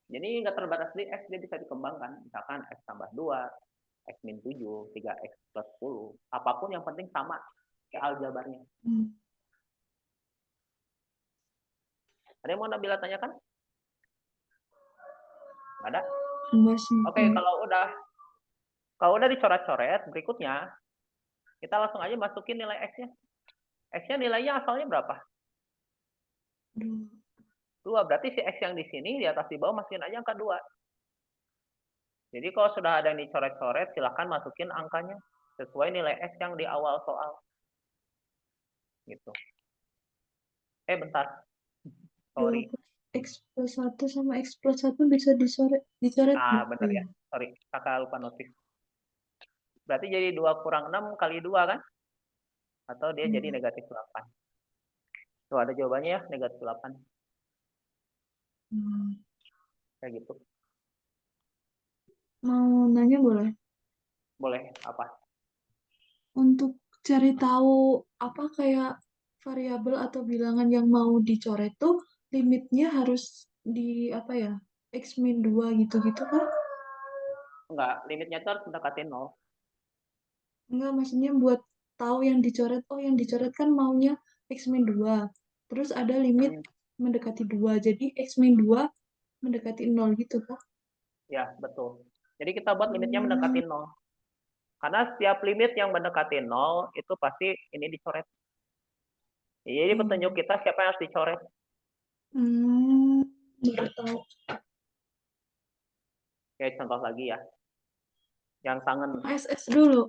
Jadi nggak terbatas di X, dia bisa dikembangkan. Misalkan X tambah 2, X min 7, 3X plus 10. Apapun yang penting sama kayak aljabarnya. Ada yang mau Nabila tanyakan? Nggak ada? Oke, kalau udah dicoret-coret, berikutnya kita langsung aja masukin nilai X-nya. X-nya nilainya asalnya berapa? 2. Berarti si X yang di sini, di atas di bawah masukin aja angka 2. Jadi kalau sudah ada yang dicoret-coret, silahkan masukin angkanya sesuai nilai X yang di awal soal. Gitu. Bentar. Sorry. X plus 1 sama X plus 1 bisa dicoret Benar ya. Sorry, kakak lupa notif. Berarti jadi 2 kurang 6 kali 2 kan? Atau dia jadi negatif 8. Tuh ada jawabannya ya, negatif 8. Kayak gitu. Mau nanya boleh? Boleh, apa? Untuk cari tahu apa kayak variabel atau bilangan yang mau dicoret tuh limitnya harus di apa ya? X min 2 gitu-gitu kan? Enggak, limitnya itu harus mendekati 0. Enggak, maksudnya buat tahu yang dicoret, oh yang dicoret kan maunya X min 2. Terus ada limit mendekati 2. Jadi X min 2 mendekati 0 gitu kan? Ya, betul. Jadi kita buat limitnya mendekati 0. Karena setiap limit yang mendekati 0 itu pasti ini dicoret. Jadi petunjuk kita siapa yang harus dicoret. Baru tahu. Oke, contoh lagi ya. Yang tangan. SS dulu.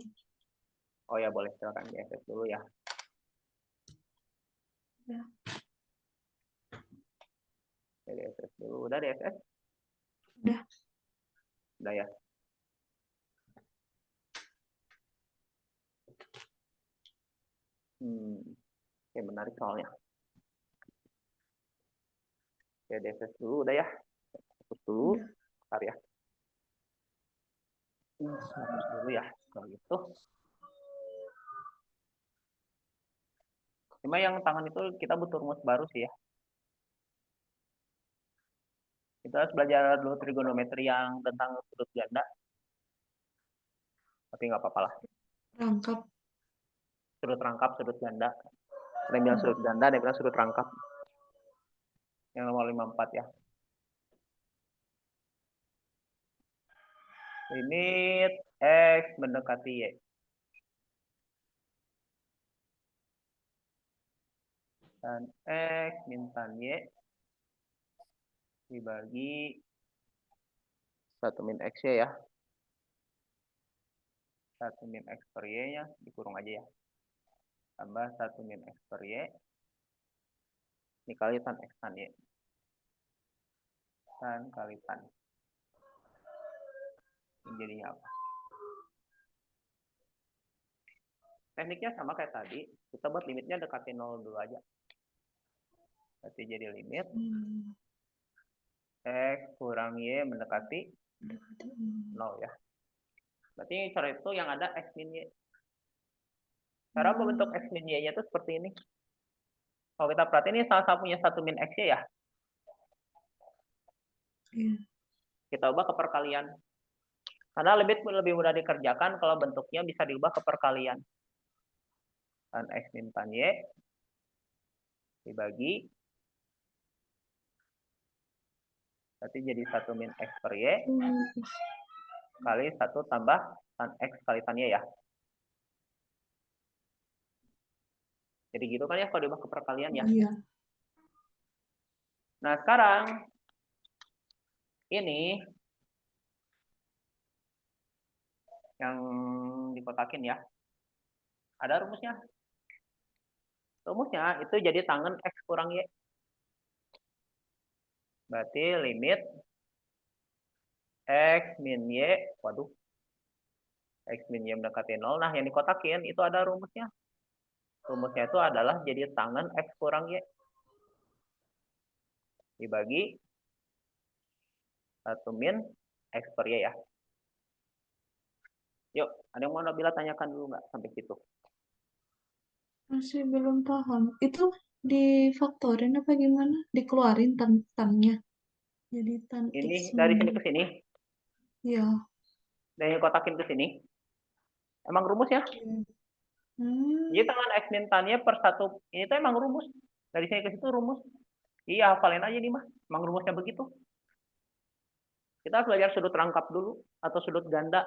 Oh ya, boleh. Silakan di SS dulu ya. Ya. Di SS dulu. Udah di SS? Udah. Udah ya. Oke, menarik soalnya. Oke, di SS dulu. Udah ya. Hapus dulu. Bentar ya. Hapus dulu ya. Kalau gitu. Cuma yang tangan itu kita butuh rumus baru sih ya. Kita harus belajar dulu trigonometri yang tentang sudut ganda. Tapi nggak apa-apa lah. Rangkap. Sudut rangkap, sudut ganda. Ada yang bilang sudut ganda, ada yang bilang sudut rangkap. Yang nomor 54 ya. Limit X mendekati Y. Dan X min tan Y dibagi 1 min X ya. 1 min X per Y-nya dikurung aja ya. Tambah 1 min X per Y. Dikali tan X tan Y. Tan kali tan. Ini jadinya apa? Tekniknya sama kayak tadi. Kita buat limitnya dekati 0 dulu aja. Berarti jadi limit X kurang Y mendekati 0 ya. Berarti cara itu yang ada X min Y. Cara membentuk X min Y-nya itu seperti ini. Kalau kita perhatiin ini sama-sama punya 1 min X ya. Kita ubah ke perkalian. Karena lebih mudah dikerjakan kalau bentuknya bisa diubah ke perkalian. Tan X min tan Y dibagi. Berarti jadi 1 min X per Y. Kali 1 tambah tan X kali tan Y ya. Jadi gitu kan ya kalau diubah ke perkalian ya. Iya. Nah sekarang ini yang dikotakin ya. Ada rumusnya. Rumusnya itu jadi tangen X kurang Y. Berarti limit X min Y, waduh, X min Y mendekati 0. Nah, yang dikotakin itu ada rumusnya. Rumusnya itu adalah jadi tangen X kurang Y. Dibagi 1 min X per Y ya. Yuk, ada yang mau Nabila tanyakan dulu nggak sampai situ? Masih belum paham. Itu difaktorin apa gimana? Dikeluarin tannya. Jadi tan Ini X dari min. sini ke sini, Ya. dari kotakin ke sini. Emang rumus ya? Ya. Hmm. Jadi tangan X min tannya per 1, ini tuh emang rumus. Dari sini ke situ rumus. Iya, hafalin aja nih mah. Emang rumusnya begitu. Kita harus belajar sudut rangkap dulu atau sudut ganda.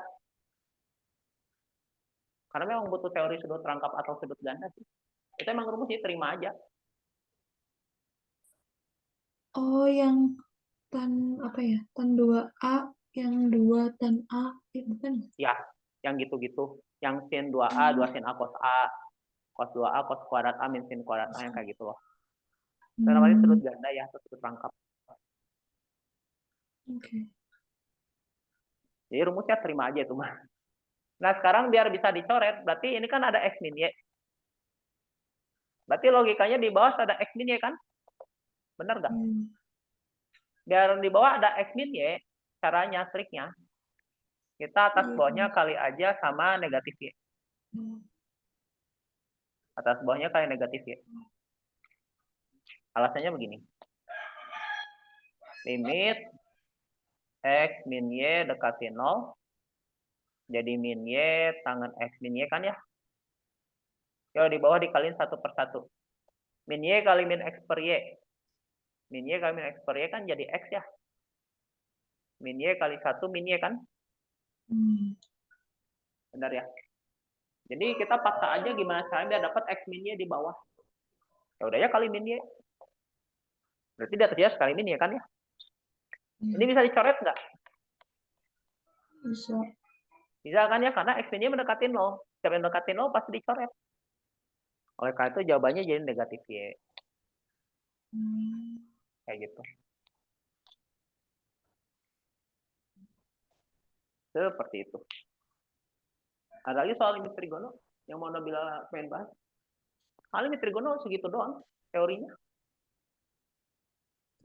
Karena memang butuh teori sudut rangkap atau sudut ganda sih. Itu emang rumus sih, terima aja. Oh, yang tan apa ya? Tan 2A, yang 2 tan A. Bukan. Ya, yang gitu-gitu. Yang sin 2A, 2 sin A cos A, cos 2A, cos kuadrat A, min sin kuadrat A, yang kayak gitu loh. Itu namanya sudut Hmm. ganda ya, atau sudut rangkap. Oke. Jadi rumusnya terima aja itu mah. Nah, sekarang biar bisa dicoret, berarti ini kan ada X min Y. Berarti logikanya di bawah ada X min Y kan? Benar nggak? Hmm. Biar di bawah ada X min Y, caranya, triknya, kita atas Iya. bawahnya kali aja sama negatif Y. Hmm. Atas bawahnya kali negatif Y. Alasannya begini. Limit X min Y dekati 0. Jadi min Y tangan X min Y kan ya. Yo, di bawah dikaliin 1 per 1. Min Y kali min X per Y. Min Y kali min X per Y kan jadi X ya. Min Y kali 1 min Y kan. Hmm. Benar ya. Jadi kita paksa aja gimana caranya biar dapat X min Y di bawah. Ya udah ya kali min Y. Berarti di atasnya sekali min Y kan ya. Iya. Ini bisa dicoret nggak? Bisa. Bisa kan ya, karena X min Y mendekati 0. Setiap mendekati 0 pasti dicoret. Oleh karena itu jawabannya jadi negatif Y. Hmm. Kayak gitu. Seperti itu. Ada lagi soal limit trigono yang mau Nabila pengen bahas? Limit trigono segitu doang teorinya.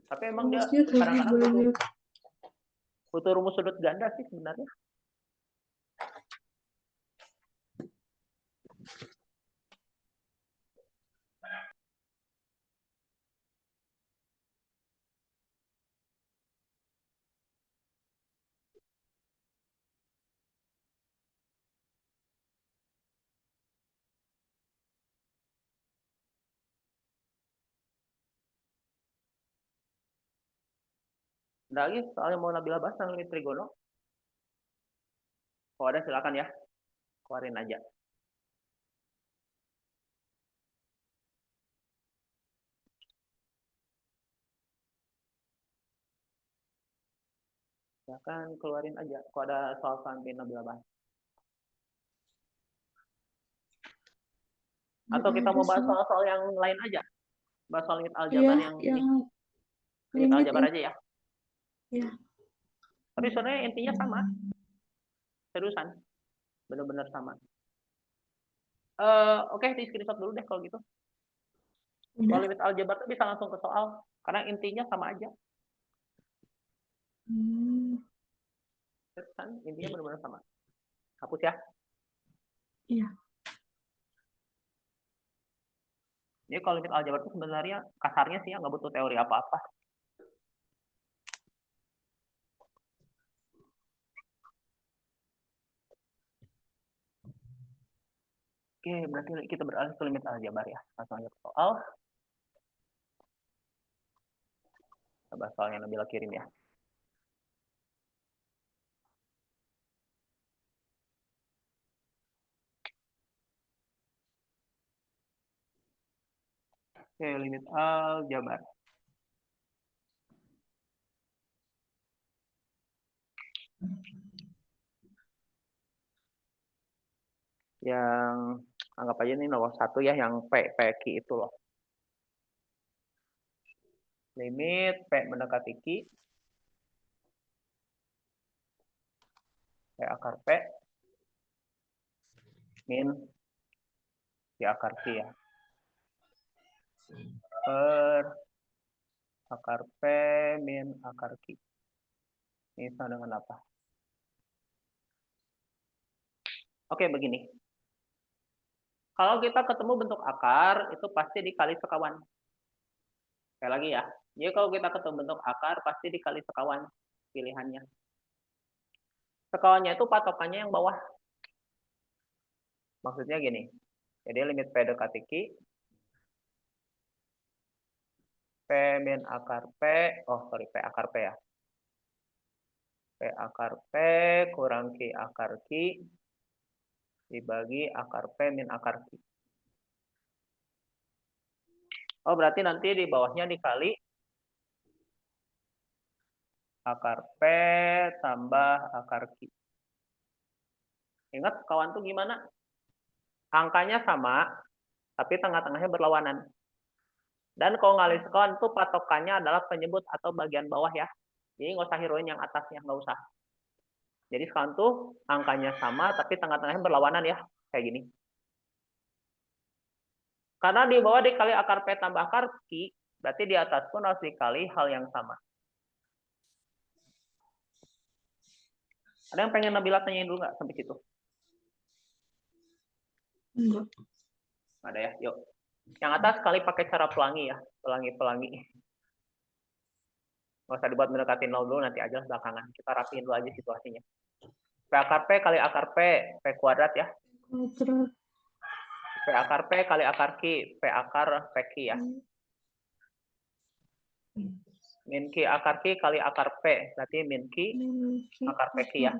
Tapi emang dia Rumusnya tapi kadang-kadang banyak. butuh rumus sudut ganda sih sebenarnya. Ada lagi soalnya mau Nabila bahas tentang limit trigono. Kalau ada silakan ya, keluarin aja. Silakan keluarin aja. Kalau ada soal-soal yang Nabila bahas. Atau Nggak kita ada mau bahas sih. soal-soal yang lain aja. Bahas soal limit Iya, aljabar yang ini. yang Limit limit aljabar ini. aja ya. Ya. Tapi sebenarnya intinya sama. Seriusan. Benar-benar sama. Oke, di screenshot dulu deh kalau gitu. Kalau Udah. limit aljabar tuh bisa langsung ke soal. Karena intinya sama aja. Hmm. Kan intinya benar-benar sama. Hapus ya. Iya. Jadi kalau limit aljabar itu sebenarnya kasarnya sih ya nggak butuh teori apa-apa. Oke, berarti kita beralih ke limit aljabar ya. Langsung aja ke soal. Coba soal yang Nabila kirim ya. Oke, limit aljabar. Yang anggap aja ini nomor 1 ya, yang P Q itu loh. Limit P mendekati Q. P akar P min Q akar Q ya. Per akar P min akar Q. Ini sama dengan apa? Oke, begini. Kalau kita ketemu bentuk akar, itu pasti dikali sekawan. Sekali lagi ya. Jadi kalau kita ketemu bentuk akar, pasti dikali sekawan pilihannya. Sekawannya itu patokannya yang bawah. Maksudnya gini. Jadi limit P dekati Q. P min akar P. Oh, sorry. P akar P ya. P akar P kurang Q akar Q dibagi akar P min akar Q. Oh, berarti nanti di bawahnya dikali akar P tambah akar Q. Ingat kawan tuh gimana? Angkanya sama, tapi tengah-tengahnya berlawanan. Dan kalau ngalih sekawan tuh patokannya adalah penyebut atau bagian bawah ya. Jadi nggak usah heroin yang atasnya, nggak usah. Jadi sekawan tuh angkanya sama, tapi tengah-tengahnya berlawanan ya. Kayak gini. Karena di bawah dikali akar P tambah akar Q, berarti di atas pun harus dikali hal yang sama. Ada yang pengen Nabila tanyain dulu nggak sampai situ? Enggak. Nggak ada ya? Yuk. Yang atas kali pakai cara pelangi ya. Pelangi-pelangi. Nggak usah dibuat mendekati 0 dulu, nanti aja belakangan. Kita rapiin dulu aja situasinya. P akar P kali akar P, P kuadrat ya. Kuadrat. P akar P kali akar Q, P akar P Q ya. Min Q akar Q kali akar P, berarti min Q akar P Q ya.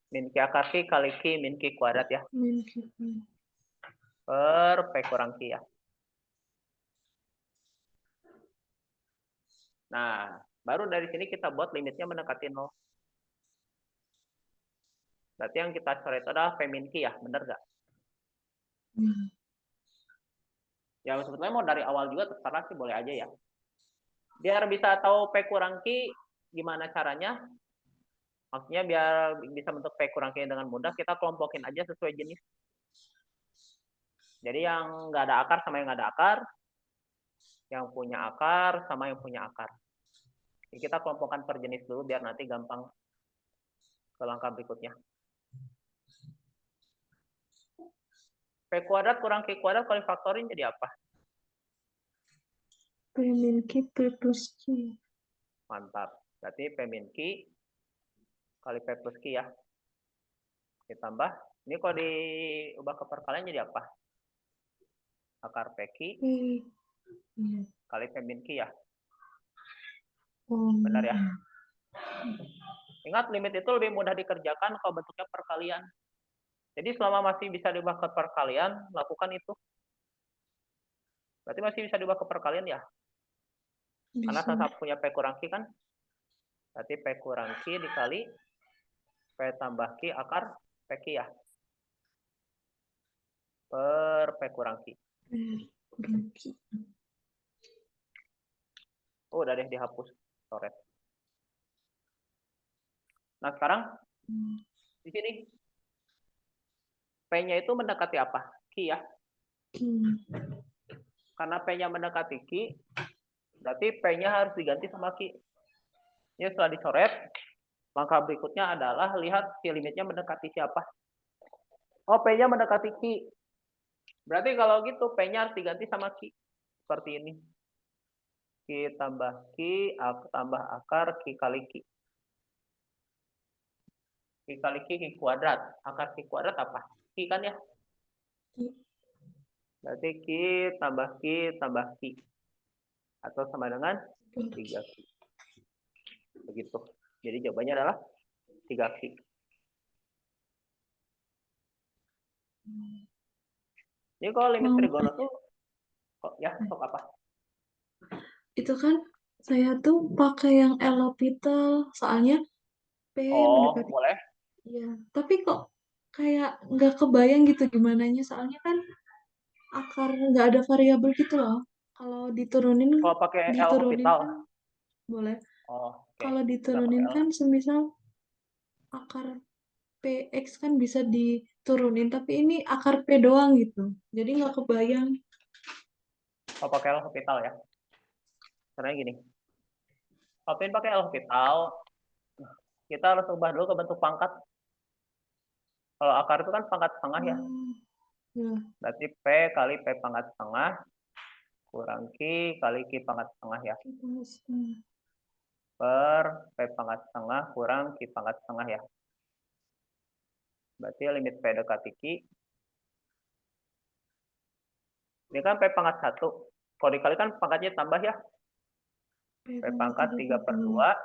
Min Q akar Q kali Q min Q kuadrat ya. Min Q. Per P kurang Q ya. Nah, baru dari sini kita buat limitnya mendekati 0. Berarti yang kita coret adalah P min Q ya, bener nggak? Ya sebetulnya mau dari awal juga terserah sih, boleh aja ya. Biar bisa tahu P kurang Q, gimana caranya? Maksudnya biar bisa bentuk P kurang Q dengan mudah, kita kelompokin aja sesuai jenis. Jadi yang nggak ada akar sama yang nggak ada akar, yang punya akar sama yang punya akar. Jadi kita kelompokkan per jenis dulu biar nanti gampang ke langkah berikutnya. P kuadrat kurang Q kuadrat kalau faktorin jadi apa? P min Q P plus Q. Mantap. Berarti P min Q kali P plus Q ya. Ditambah, ini kalau diubah ke perkalian jadi apa? Akar P Q kali P min Q ya. Benar ya? Ingat, limit itu lebih mudah dikerjakan kalau bentuknya perkalian. Jadi selama masih bisa diubah ke perkalian, lakukan itu. Berarti masih bisa diubah ke perkalian ya? Karena sama punya P kurang Q kan? Berarti P kurang Q dikali P tambah Q akar P Q ya. Per P kurang Q. Oh, udah deh dihapus. Coret. Nah, sekarang di sini P-nya itu mendekati apa? Q ya. Karena P-nya mendekati Q, berarti P-nya harus diganti sama Q. Ini setelah dicoret, langkah berikutnya adalah lihat si limitnya mendekati siapa. Oh, P-nya mendekati Q. Berarti kalau gitu P-nya harus diganti sama Q. Seperti ini. Q tambah Q, tambah akar Q kali Q. Q kali Q kuadrat. Akar Q kuadrat apa? Q kan ya? Berarti Q tambah Q tambah Q. Atau sama dengan 3Q. Begitu. Jadi jawabannya adalah 3Q. Jadi kalau limit trigono tuh, ya, sok apa? Itu kan saya tuh pakai yang L'Hopital, soalnya P Oh, mendekati. boleh. Iya, tapi kok kayak nggak kebayang gitu gimananya, soalnya kan akar nggak ada variabel gitu loh. Kalau diturunin Kalau pakai L diturunin hospital. kan boleh. Oh, oke. Kalau Nggak pakai diturunin L. kan semisal akar PX kan bisa diturunin, tapi ini akar P doang gitu. Jadi nggak kebayang. Kalau pakai L hospital ya. Caranya gini. Kalau pengen pakai L hospital, kita harus ubah dulu ke bentuk pangkat. Kalau akar itu kan pangkat setengah ya. Ya, Berarti P kali P pangkat setengah kurang Q kali Q pangkat setengah ya. kita mesti. Per P pangkat setengah kurang Q pangkat setengah ya. Berarti limit P dekati Q. Ini kan P pangkat 1. Kalau dikalikan pangkatnya tambah ya. P pangkat 3/2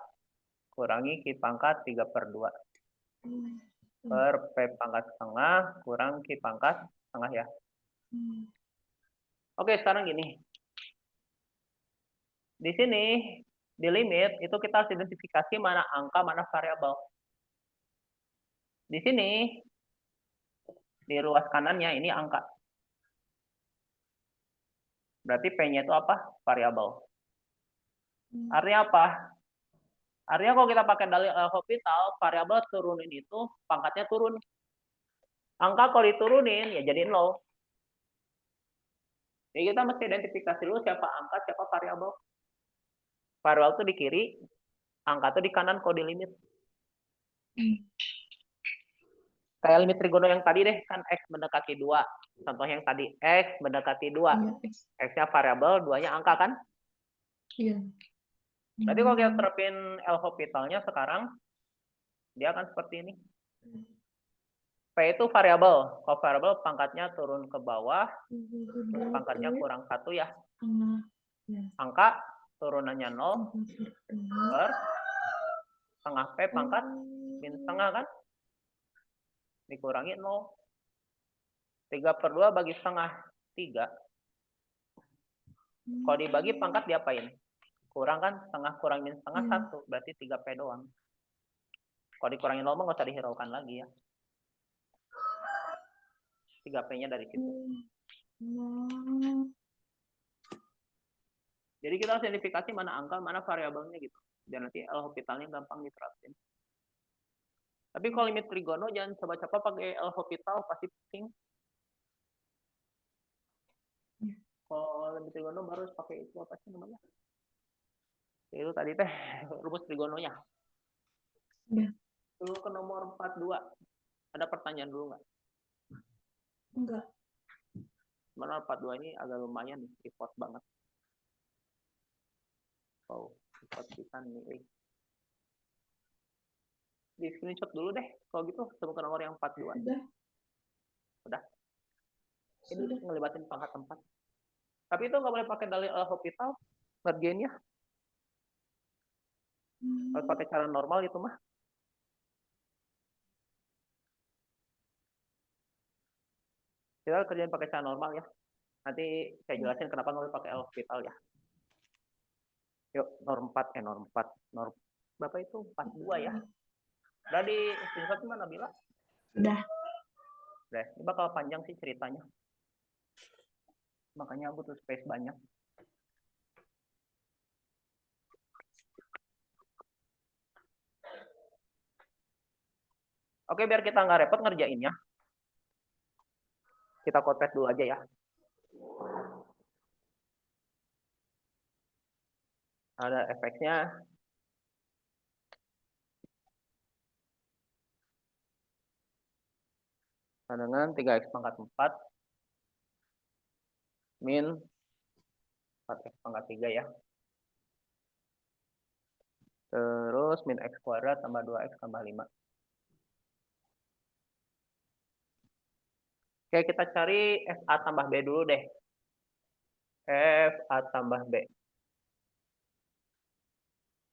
kurangi Q pangkat 3/2. Per P pangkat setengah kurang Q pangkat setengah ya. Oke, sekarang gini. Di sini, di limit, itu kita harus identifikasi mana angka, mana variabel. Di sini, di ruas kanannya, ini angka. Berarti P-nya itu apa? Variabel. Artinya apa? Artinya kalau kita pakai dalil hospital, variabel turunin itu, pangkatnya turun. Angka kalau diturunin, ya jadi 0. Jadi kita mesti identifikasi dulu siapa angka, siapa variabel. Variabel itu di kiri, angka itu di kanan kalau di limit. Kayak limit trigono yang tadi deh, kan X mendekati 2. Contoh yang tadi, X mendekati 2. X-nya variabel, 2-nya angka kan? Iya. Berarti kalau kita terapin L hospitalnya sekarang, dia akan seperti ini. P itu variabel. Kalau variabel pangkatnya turun ke bawah, terus pangkatnya kurang 1 ya. Angka turunannya 0 per setengah P pangkat min setengah kan? Dikurangi 0. 3/2 bagi setengah 3. Kalau dibagi pangkat diapain? Kurang kan? Setengah kurang min setengah 1. Berarti 3P doang. Kalau dikurangi 0 nggak usah dihiraukan lagi ya. 3P-nya dari situ. Jadi kita harus identifikasi mana angka, mana variabelnya gitu. Dan nanti L hospitalnya gampang diterapin. Tapi kalau limit trigono jangan coba-coba pakai L hospital, pasti pusing. Kalau limit trigono baru harus pakai itu apa sih namanya? Itu tadi teh rumus trigononya. Ya. Dulu ke nomor 42. Ada pertanyaan dulu nggak? Enggak. Nomor 42 ini agak lumayan nih, report banget. Oh, report kita nih. Di screenshot dulu deh. Kalau gitu, temukan nomor yang 42. Udah. Ini ngelibatin pangkat 4. Tapi itu nggak boleh pakai dalil hospital. Ngerjainnya. Harus pakai cara normal itu mah. Kita kerjain pakai cara normal ya. Nanti saya jelasin kenapa nggak boleh pakai hospital ya. Yuk, norm 4. Norm 4. Norm berapa itu? 42 ya. Udah di screenshot mana Bila? Udah. Udah. Ini bakal panjang sih ceritanya. Makanya butuh space banyak. Oke, biar kita nggak repot ngerjainnya. Kita copy dulu aja ya. Ada efeknya. Dengan 3x pangkat 4 min 4x pangkat 3 ya. Terus min x kuadrat tambah 2x tambah 5. Oke, kita cari FA tambah B dulu deh. FA tambah B.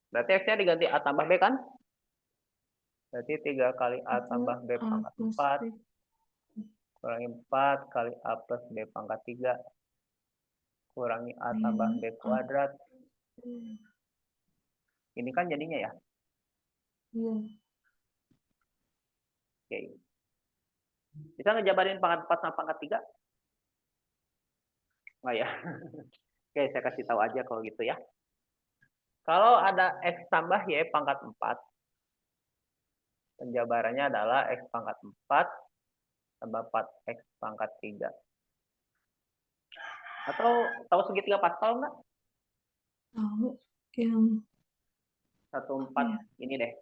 Berarti X-nya diganti A tambah B kan? Berarti 3 kali A tambah B pangkat 4. Kurangi 4 kali A plus B pangkat 3. Kurangi A tambah B kuadrat. Ini kan jadinya ya? Iya. Oke. Bisa ngejabarin pangkat 4 sama pangkat 3? Nggak ya? Oke, saya kasih tahu aja kalau gitu ya. Kalau ada X tambah Y pangkat 4, penjabarannya adalah X pangkat 4 tambah 4X pangkat 3. Atau tahu segitiga Pascal nggak? Tahu yang 14 ya, ini deh.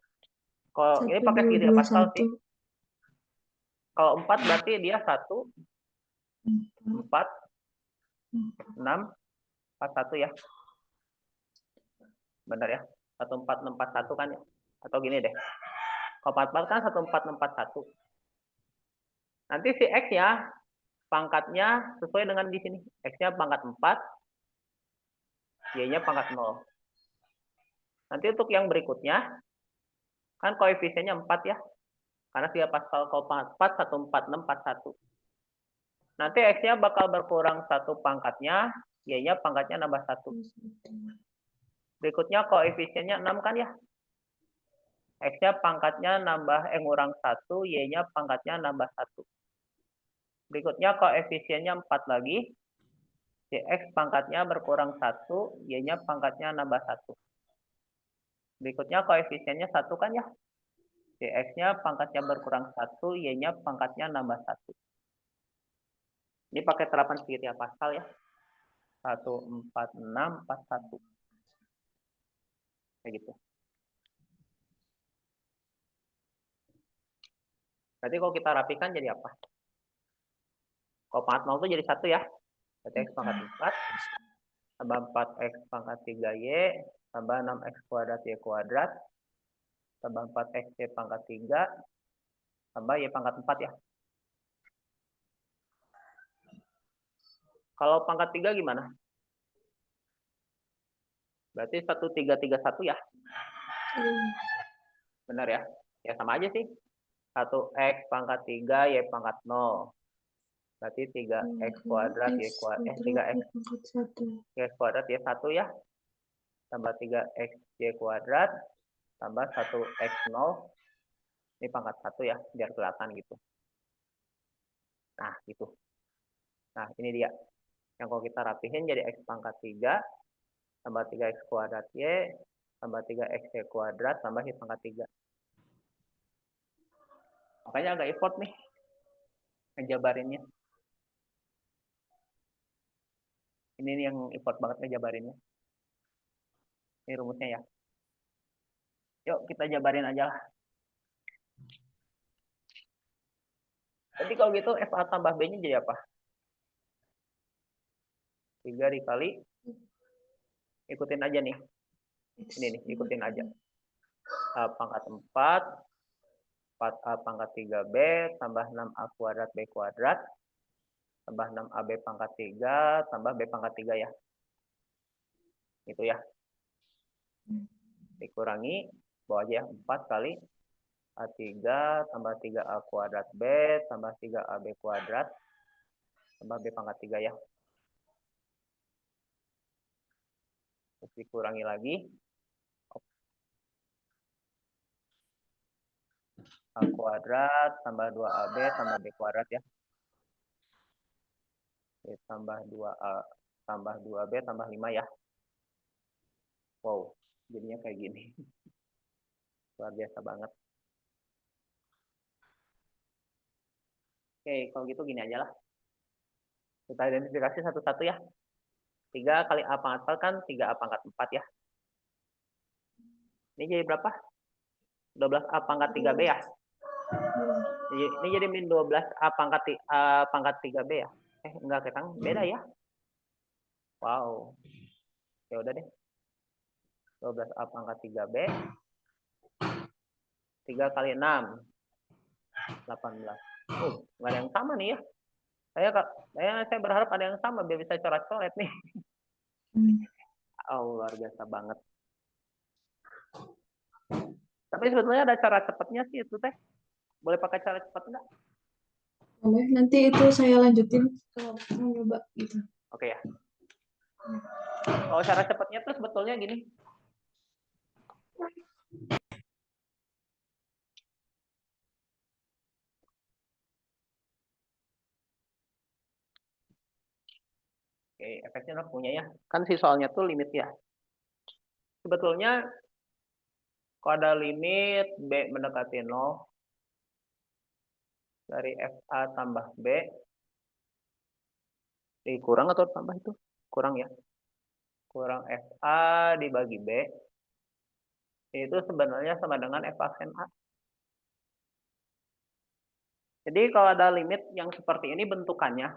Kalau ini 1, pakai 2, segitiga 2, Pascal sih. 1. Kalau 4 berarti dia 1, 4, 4, 4. 6, 4, 1 ya. Benar ya? 1, 4, 6, 4, 1 kan ya? Atau gini deh. Kalau 4 kan 1, 4, 6, 4, 1. Nanti si X ya, pangkatnya sesuai dengan di sini. X-nya pangkat 4, Y-nya pangkat 0. Nanti untuk yang berikutnya, kan koefisiennya 4 ya. Karena 3 Pascal kalau pangkat 4, 1, 4, 6, 4, 1. Nanti X-nya bakal berkurang 1 pangkatnya, Y-nya pangkatnya nambah 1. Berikutnya koefisiennya 6 kan ya. X-nya pangkatnya nambah ngurang 1, Y-nya pangkatnya nambah 1. Berikutnya koefisiennya 4 lagi. Si X pangkatnya berkurang 1, Y-nya pangkatnya nambah 1. Berikutnya koefisiennya 1 kan ya. Si X-nya pangkatnya berkurang 1, Y-nya pangkatnya nambah 1. Ini pakai terapan segitiga Pascal ya. 1, 4, 6, 4, 1. Kayak gitu. Berarti kalau kita rapikan jadi apa? Kalau pangkat 0 itu jadi 1 ya. Berarti X pangkat 4 tambah 4X pangkat 3Y tambah 6X kuadrat Y kuadrat tambah 4X Y pangkat 3 tambah Y pangkat 4 ya. Kalau pangkat 3 gimana? Berarti 1331 ya. Benar ya? Ya sama aja sih. 1X pangkat 3 Y pangkat 0. Berarti 3X kuadrat Y kuadrat 3X pangkat 1. Y kuadrat Y 1 ya. Tambah 3X Y kuadrat tambah 1X 0. Ini pangkat 1 ya, biar kelihatan gitu. Nah, gitu. Nah, ini dia. Yang kalau kita rapihin jadi X pangkat 3 tambah 3X kuadrat Y tambah 3X Y kuadrat tambah Y pangkat 3. Makanya agak effort nih ngejabarinnya. Ini nih yang effort banget ngejabarinnya. Ini rumusnya ya. Yuk kita jabarin aja lah. Jadi kalau gitu FA tambah B-nya jadi apa? 3 dikali, ikutin aja nih. Ini nih, ikutin aja. A pangkat 4, 4A pangkat 3B, tambah 6A kuadrat B kuadrat, tambah 6AB pangkat 3, tambah B pangkat 3 ya. Itu ya. Dikurangi, bawa aja ya. 4 kali A3 tambah 3A kuadrat B, tambah 3AB kuadrat, tambah B pangkat 3 ya. Terus dikurangi lagi. A kuadrat tambah 2AB tambah B kuadrat ya. Oke, tambah 2A tambah 2B tambah 5 ya. Wow, jadinya kayak gini. Luar biasa banget. Oke, kalau gitu gini aja lah. Kita identifikasi satu-satu ya. 3 kali A pangkat 4 kan 3A pangkat 4 ya. Ini jadi berapa? 12A pangkat 3B ya. Ini jadi min 12A pangkat 3B ya. Enggak, ketang beda ya. Wow. Ya udah deh. 12A pangkat 3B. 3 kali 6. 18. Nggak ada yang sama nih ya. Saya berharap ada yang sama biar bisa coret-coret nih. Oh, luar biasa banget. Tapi sebetulnya ada cara cepatnya sih itu teh. Boleh pakai cara cepat enggak? Boleh, nanti itu saya lanjutin kalau mau coba gitu. Oke ya. Kalau cara cepatnya tuh sebetulnya gini. Oke, efeknya udah punya ya. Kan si soalnya tuh limit ya. Sebetulnya kalau ada limit B mendekati 0 dari FA tambah B, kurang atau tambah itu? Kurang ya. Kurang FA dibagi B, itu sebenarnya sama dengan F aksen A. Jadi kalau ada limit yang seperti ini bentukannya,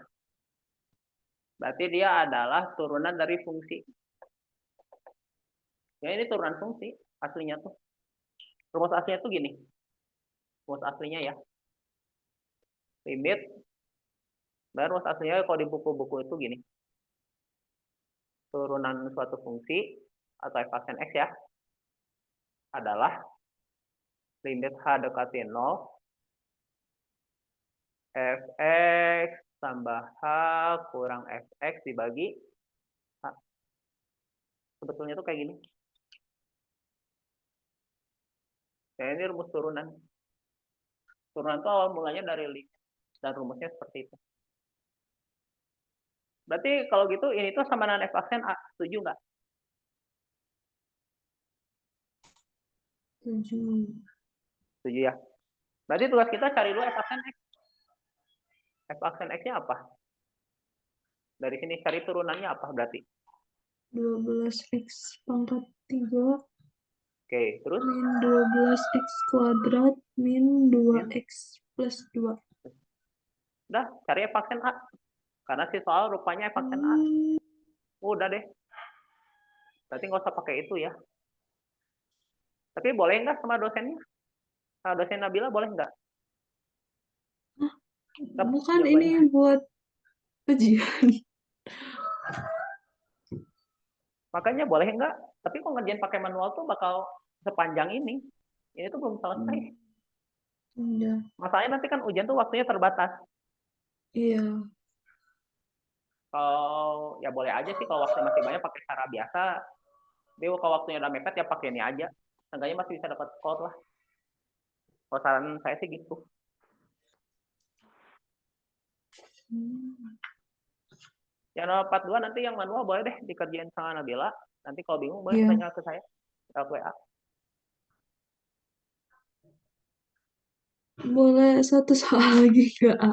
berarti dia adalah turunan dari fungsi. Ya ini turunan fungsi aslinya tuh. Rumus aslinya tuh gini. Rumus aslinya ya. Limit. Dan rumus aslinya kalau di buku-buku itu gini. Turunan suatu fungsi atau f aksen x ya adalah limit h dekati 0 fx tambah h kurang fx dibagi h. Sebetulnya tuh kayak gini. Ya, ini rumus turunan. Turunan itu awal mulanya dari limit dan rumusnya seperti itu. Berarti kalau gitu ini tuh sama dengan f aksen a, setuju nggak? Setuju. Setuju ya. Berarti tugas kita cari dulu f aksen x. F aksen x-nya apa? Dari sini cari turunannya apa berarti? 12x pangkat 3 Oke, terus? min 12x kuadrat min 2x plus 2. Udah, cari f aksen a. Karena si soal rupanya f aksen a. Udah deh. Berarti nggak usah pakai itu ya. Tapi boleh nggak sama dosennya? Sama dosen Nabila boleh nggak? Bukan ini Jawabannya. buat ujian. Makanya boleh nggak? Tapi kalau ngerjain pakai manual tuh bakal sepanjang ini. Ini tuh belum selesai. Iya. Masalahnya nanti kan ujian tuh waktunya terbatas. Iya. Kalau ya boleh aja sih kalau waktunya masih banyak pakai cara biasa. Tapi kalau waktunya udah mepet ya pakai ini aja. Seenggaknya masih bisa dapat skor lah. Kalau saran saya sih gitu. Yang 042 nanti yang manual boleh deh dikerjain sama Nabila. Nanti kalau bingung boleh Iya. tanya ke saya. Lewat WA. Boleh satu soal lagi nggak, A?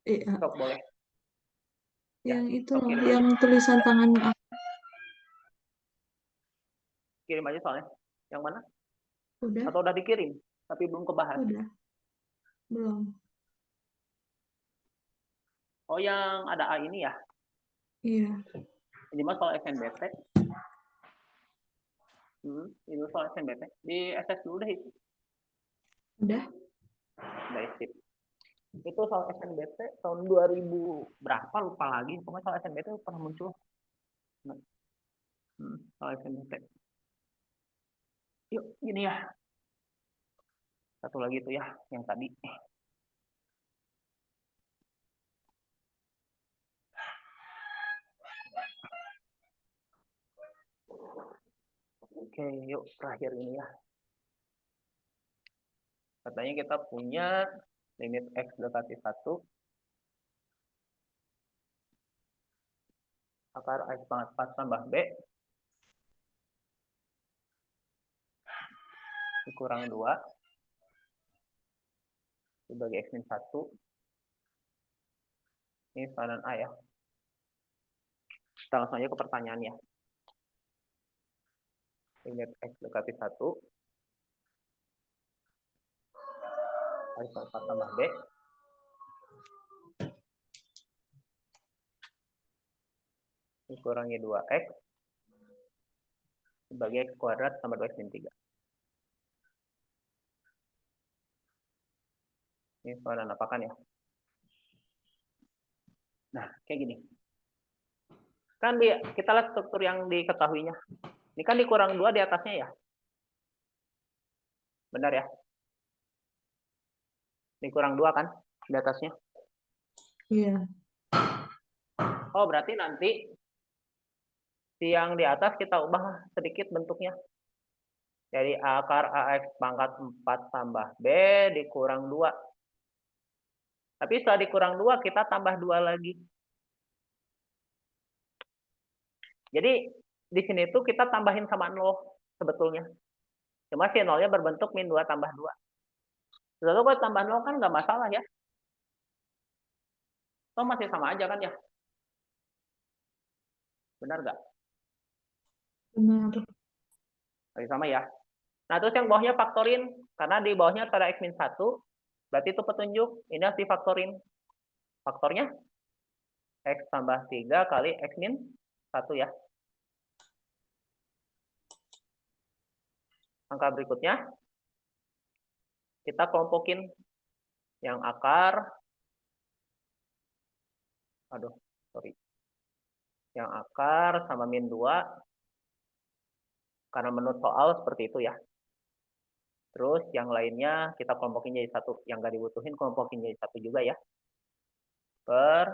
Iya. Sok boleh. Ya, Yang itu sok loh, kirim yang aja. tulisan tangan A. Kirim aja soalnya. Yang mana? Udah, Atau udah dikirim tapi belum kebahas? udah, belum. Oh yang ada A ini ya? Iya. Ini mah soal SNBT. Ini soal SNBT. Di SS dulu deh itu. Udah. Udah sip. Itu soal SNBT tahun 2000 berapa lupa lagi. Pokoknya soal SNBT pernah muncul. Soal SNBT. Yuk, gini ya. Satu lagi itu ya, yang tadi. Oke, yuk terakhir ini ya. Katanya kita punya limit x dekati 1 akar x pangkat 4 tambah b dikurang 2 dibagi x min 1. Ini standar A ya. Kita langsung aja ke pertanyaannya. Limit x dekati 1 x pangkat 4 tambah b dikurangi 2x dibagi x kuadrat tambah 2x min 3. Ini soal apa kan ya? Nah, kayak gini. Kan kita lihat struktur yang diketahuinya. Ini kan dikurang 2 di atasnya ya. Benar ya? Dikurang 2 kan di atasnya. Iya. Oh, berarti nanti yang di atas kita ubah sedikit bentuknya. Jadi akar AX pangkat 4 tambah B dikurang 2. Tapi setelah dikurang 2, kita tambah 2 lagi. Jadi di sini tuh kita tambahin sama 0 sebetulnya. Cuma si 0-nya berbentuk min 2 tambah 2. Lalu kalau tambah 0 kan nggak masalah ya. Toh masih sama aja kan ya? Benar nggak? Benar. Masih sama ya. Nah, terus yang bawahnya faktorin. Karena di bawahnya ada X min 1. Berarti itu petunjuk. Ini harus difaktorin. Faktornya X tambah 3 kali X min 1 ya. Angka berikutnya. Kita kelompokin yang akar. Aduh, sorry. Yang akar sama min 2. Karena menurut soal seperti itu ya. Terus yang lainnya kita kelompokin jadi 1. Yang nggak dibutuhin kelompokin jadi 1 juga ya. Per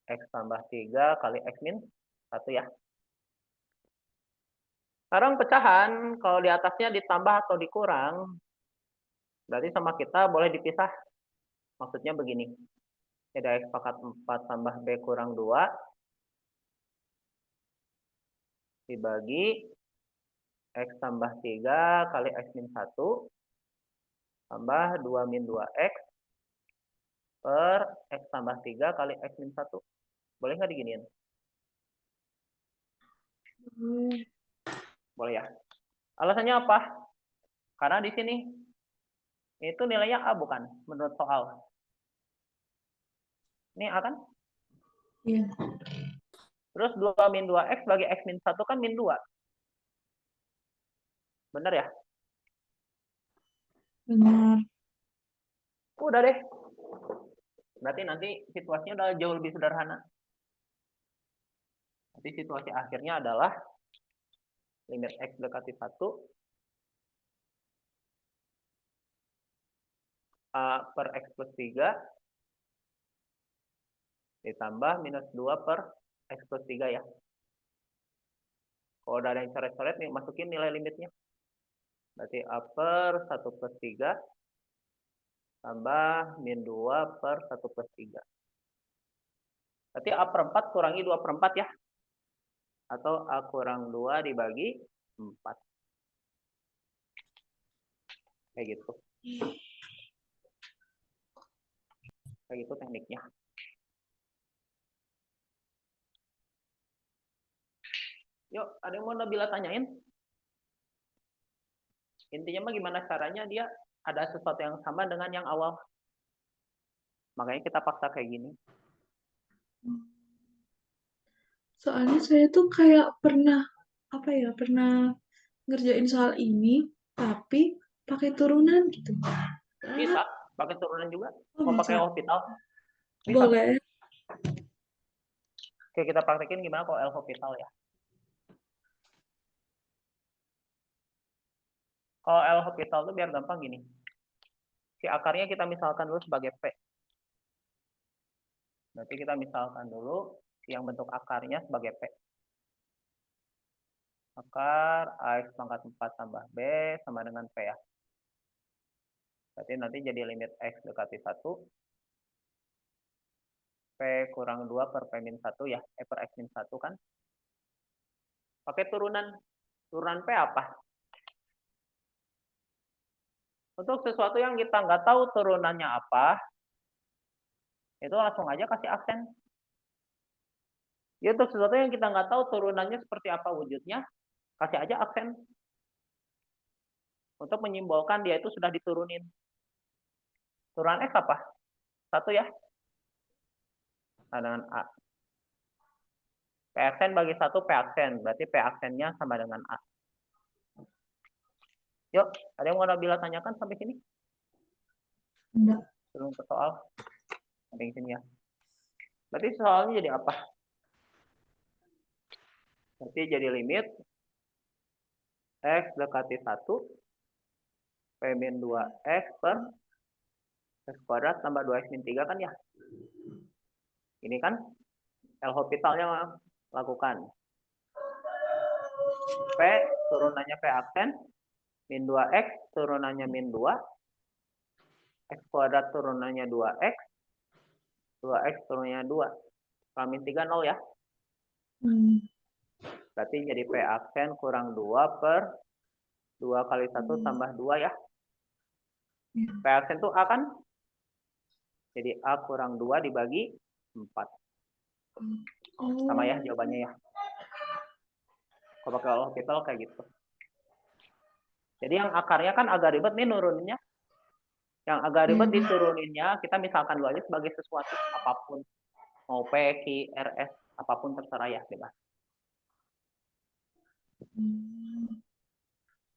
X tambah 3 kali X min 1 ya. Sekarang pecahan, kalau di atasnya ditambah atau dikurang, berarti sama kita boleh dipisah. Maksudnya begini. Ada X pangkat 4 tambah B kurang 2. Dibagi X tambah 3 kali X min 1. Tambah 2 min 2X. Per X tambah 3 kali X min 1. Boleh nggak diginiin? Boleh ya. Alasannya apa? Karena di sini itu nilainya A bukan? Menurut soal. Ini A kan? Iya. Terus 2 min 2X bagi X min 1 kan min 2. Bener ya? Benar. Udah deh. Berarti nanti situasinya udah jauh lebih sederhana. Nanti situasi akhirnya adalah limit X dekati 1. A per X plus 3 ditambah minus 2 per X plus 3 ya. Kalau udah ada yang coret-coret nih, masukin nilai limitnya. Berarti A per 1 plus 3 tambah min 2 per 1 plus 3. Berarti A per 4 kurangi 2 per 4 ya. Atau A kurang 2 dibagi 4. Kayak gitu. Kayak gitu tekniknya. Yuk, ada yang mau Nabila tanyain? Intinya mah gimana caranya dia ada sesuatu yang sama dengan yang awal. Makanya kita paksa kayak gini. Soalnya saya tuh kayak pernah ngerjain soal ini, tapi pakai turunan gitu. Bisa pakai turunan juga. Oh, Mau pakai bisa. hospital? Bisa. Boleh. Oke, kita praktekin gimana kalau L hospital ya. Kalau L hospital tuh biar gampang gini. Si akarnya kita misalkan dulu sebagai P. Berarti kita misalkan dulu yang bentuk akarnya sebagai P. Akar AX pangkat 4 tambah B sama dengan P ya. Berarti nanti jadi limit X dekati 1. P kurang 2 per P min 1 ya. Per X min 1 kan. Pakai turunan. Turunan P apa? Untuk sesuatu yang kita nggak tahu turunannya apa, itu langsung aja kasih aksen. Ya, untuk sesuatu yang kita nggak tahu turunannya seperti apa wujudnya, kasih aja aksen. Untuk menyimbolkan dia itu sudah diturunin. Turunan X apa? 1 ya. Nah, dengan A. P aksen bagi 1 P aksen. Berarti P aksennya sama dengan A. Yuk, ada yang mau Nabila tanyakan sampai sini? Enggak. Sebelum ke soal. Sampai sini ya. Berarti soalnya jadi apa? Berarti jadi limit X dekati 1 P min 2X per X kuadrat tambah 2X min 3 kan ya? Ini kan L hospitalnya lakukan. P turunannya P aksen, min 2X turunannya min 2, X kuadrat turunannya 2X, 2X turunannya 2. Kalau min 3 0 ya. Berarti jadi P aksen kurang 2 per 2 kali 1 tambah 2 ya. Ya. P aksen itu A kan? Jadi A kurang 2 dibagi 4. Sama ya jawabannya ya. Kalau pakai hospital kayak gitu. Jadi yang akarnya kan agak ribet nih nuruninnya. Yang agak ribet dituruninnya, kita misalkan dulu aja sebagai sesuatu apapun. Mau P, Q, R, S, apapun terserah ya, bebas.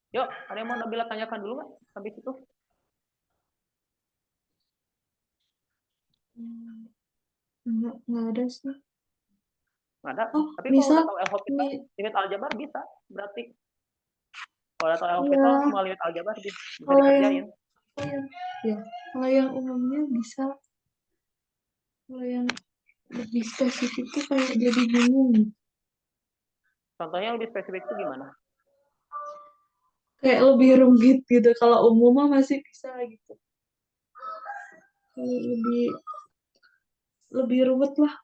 Yuk, ada yang mau Nabila tanyakan dulu nggak sampai situ? Nggak ada sih. Nggak ada. Oh, Tapi kalau misal udah tahu L-Hospital, limit aljabar bisa. Berarti kalau udah tahu iya, L-Hospital, semua limit aljabar bisa kalau dikerjain. ya, kalau yang umumnya bisa, kalau yang lebih spesifik itu kayak jadi bingung. Contohnya lebih spesifik itu gimana? Kayak lebih rumit gitu. Kalau umum mah masih bisa gitu. Kayak lebih rumit lah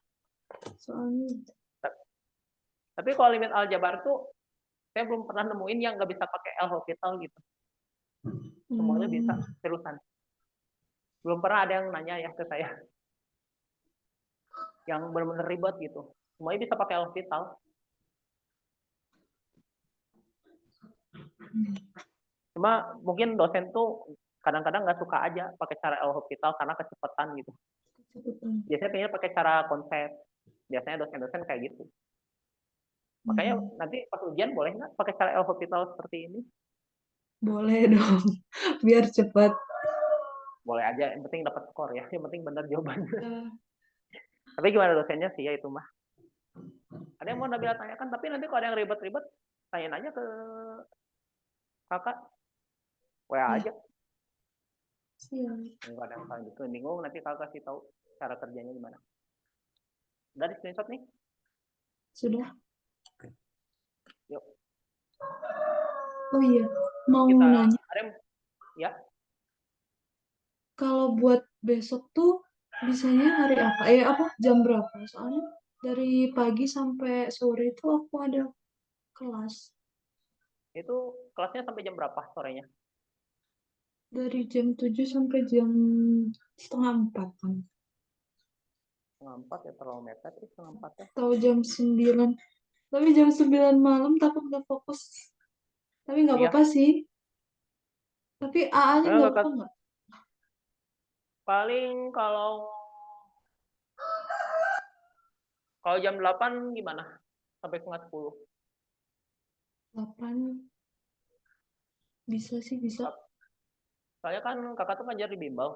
soalnya. Tapi kalau limit aljabar tuh, saya belum pernah nemuin yang nggak bisa pakai L-Hospital gitu. Semuanya bisa, terusan. Belum pernah ada yang nanya ya ke saya. Yang benar-benar ribet gitu. Semuanya bisa pakai L-Hospital. Cuma mungkin dosen tuh kadang-kadang nggak suka aja pakai cara L-Hospital karena kecepatan gitu. Biasanya pengen pakai cara konsep. Biasanya dosen-dosen kayak gitu. Makanya nanti pas ujian boleh nggak pakai cara L-Hospital seperti ini? Boleh dong, biar cepat. Boleh aja, yang penting dapat skor ya. Yang penting benar jawabannya. Tapi gimana dosennya sih ya itu mah. Ada yang mau Nabila tanyakan, tapi nanti kalau ada yang ribet-ribet, tanyain aja ke kakak. WA aja. Enggak ada yang paling bingung, nanti kakak kasih tahu cara kerjanya gimana. Udah di screenshot nih? Sudah. Yuk. Oh iya, mau Kita nanya. ada ya. Kalau buat besok tuh bisanya hari apa? Apa jam berapa? Soalnya dari pagi sampai sore itu aku ada kelas. Itu kelasnya sampai jam berapa sorenya? Dari jam 7 sampai jam setengah 4 kan. Setengah 4 ya, terlalu mepet sih setengah 4 ya. Atau jam 9. Tapi jam 9 malam takut gak fokus. Tapi nggak Iya. apa-apa sih. Tapi AA-nya nggak apa-apa nggak? Paling kalau jam 8 gimana? Sampai setengah 10. 8 bisa sih, bisa. Soalnya kan kakak tuh ngajar di bimbel.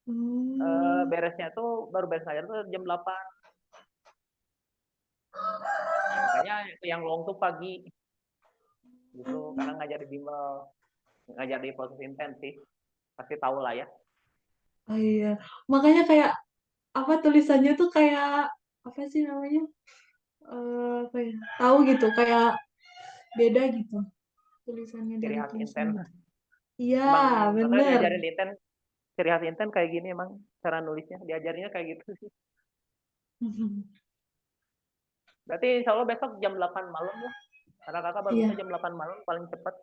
Hmm. Beresnya tuh baru beres ngajar tuh jam 8. Makanya yang long tuh pagi. Gitu, karena ngajar di bimbel. Ngajar di proses intensif. Pasti tahu lah ya. Oh iya, makanya kayak apa tulisannya tuh kayak apa sih namanya? Apa ya? Tahu gitu, kayak beda gitu tulisannya Ciri dari khas tulisan inten. gitu. Iya, Emang kakak bener. diajarin inten. Ciri khas inten kayak gini emang. Cara nulisnya diajarinnya kayak gitu sih. Berarti insya Allah besok jam 8 malam lah. Karena kakak baru bisa Iya. jam 8 malam paling cepat.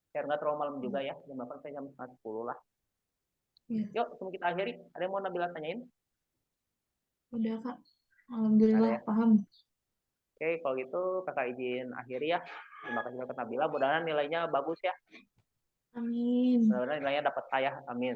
Biar nggak terlalu malam juga ya. Jam 8 sampai jam setengah 10 lah. Iya. Yuk, sebelum kita akhiri. Ada yang mau Nabila tanyain? Udah Kak. Ada Alhamdulillah ya? paham. Oke, kalau gitu kakak izin akhiri ya. Terima kasih banyak Nabila. Mudah-mudahan nilainya bagus ya. Amin. Mudah-mudahan nilainya dapat saya. Amin.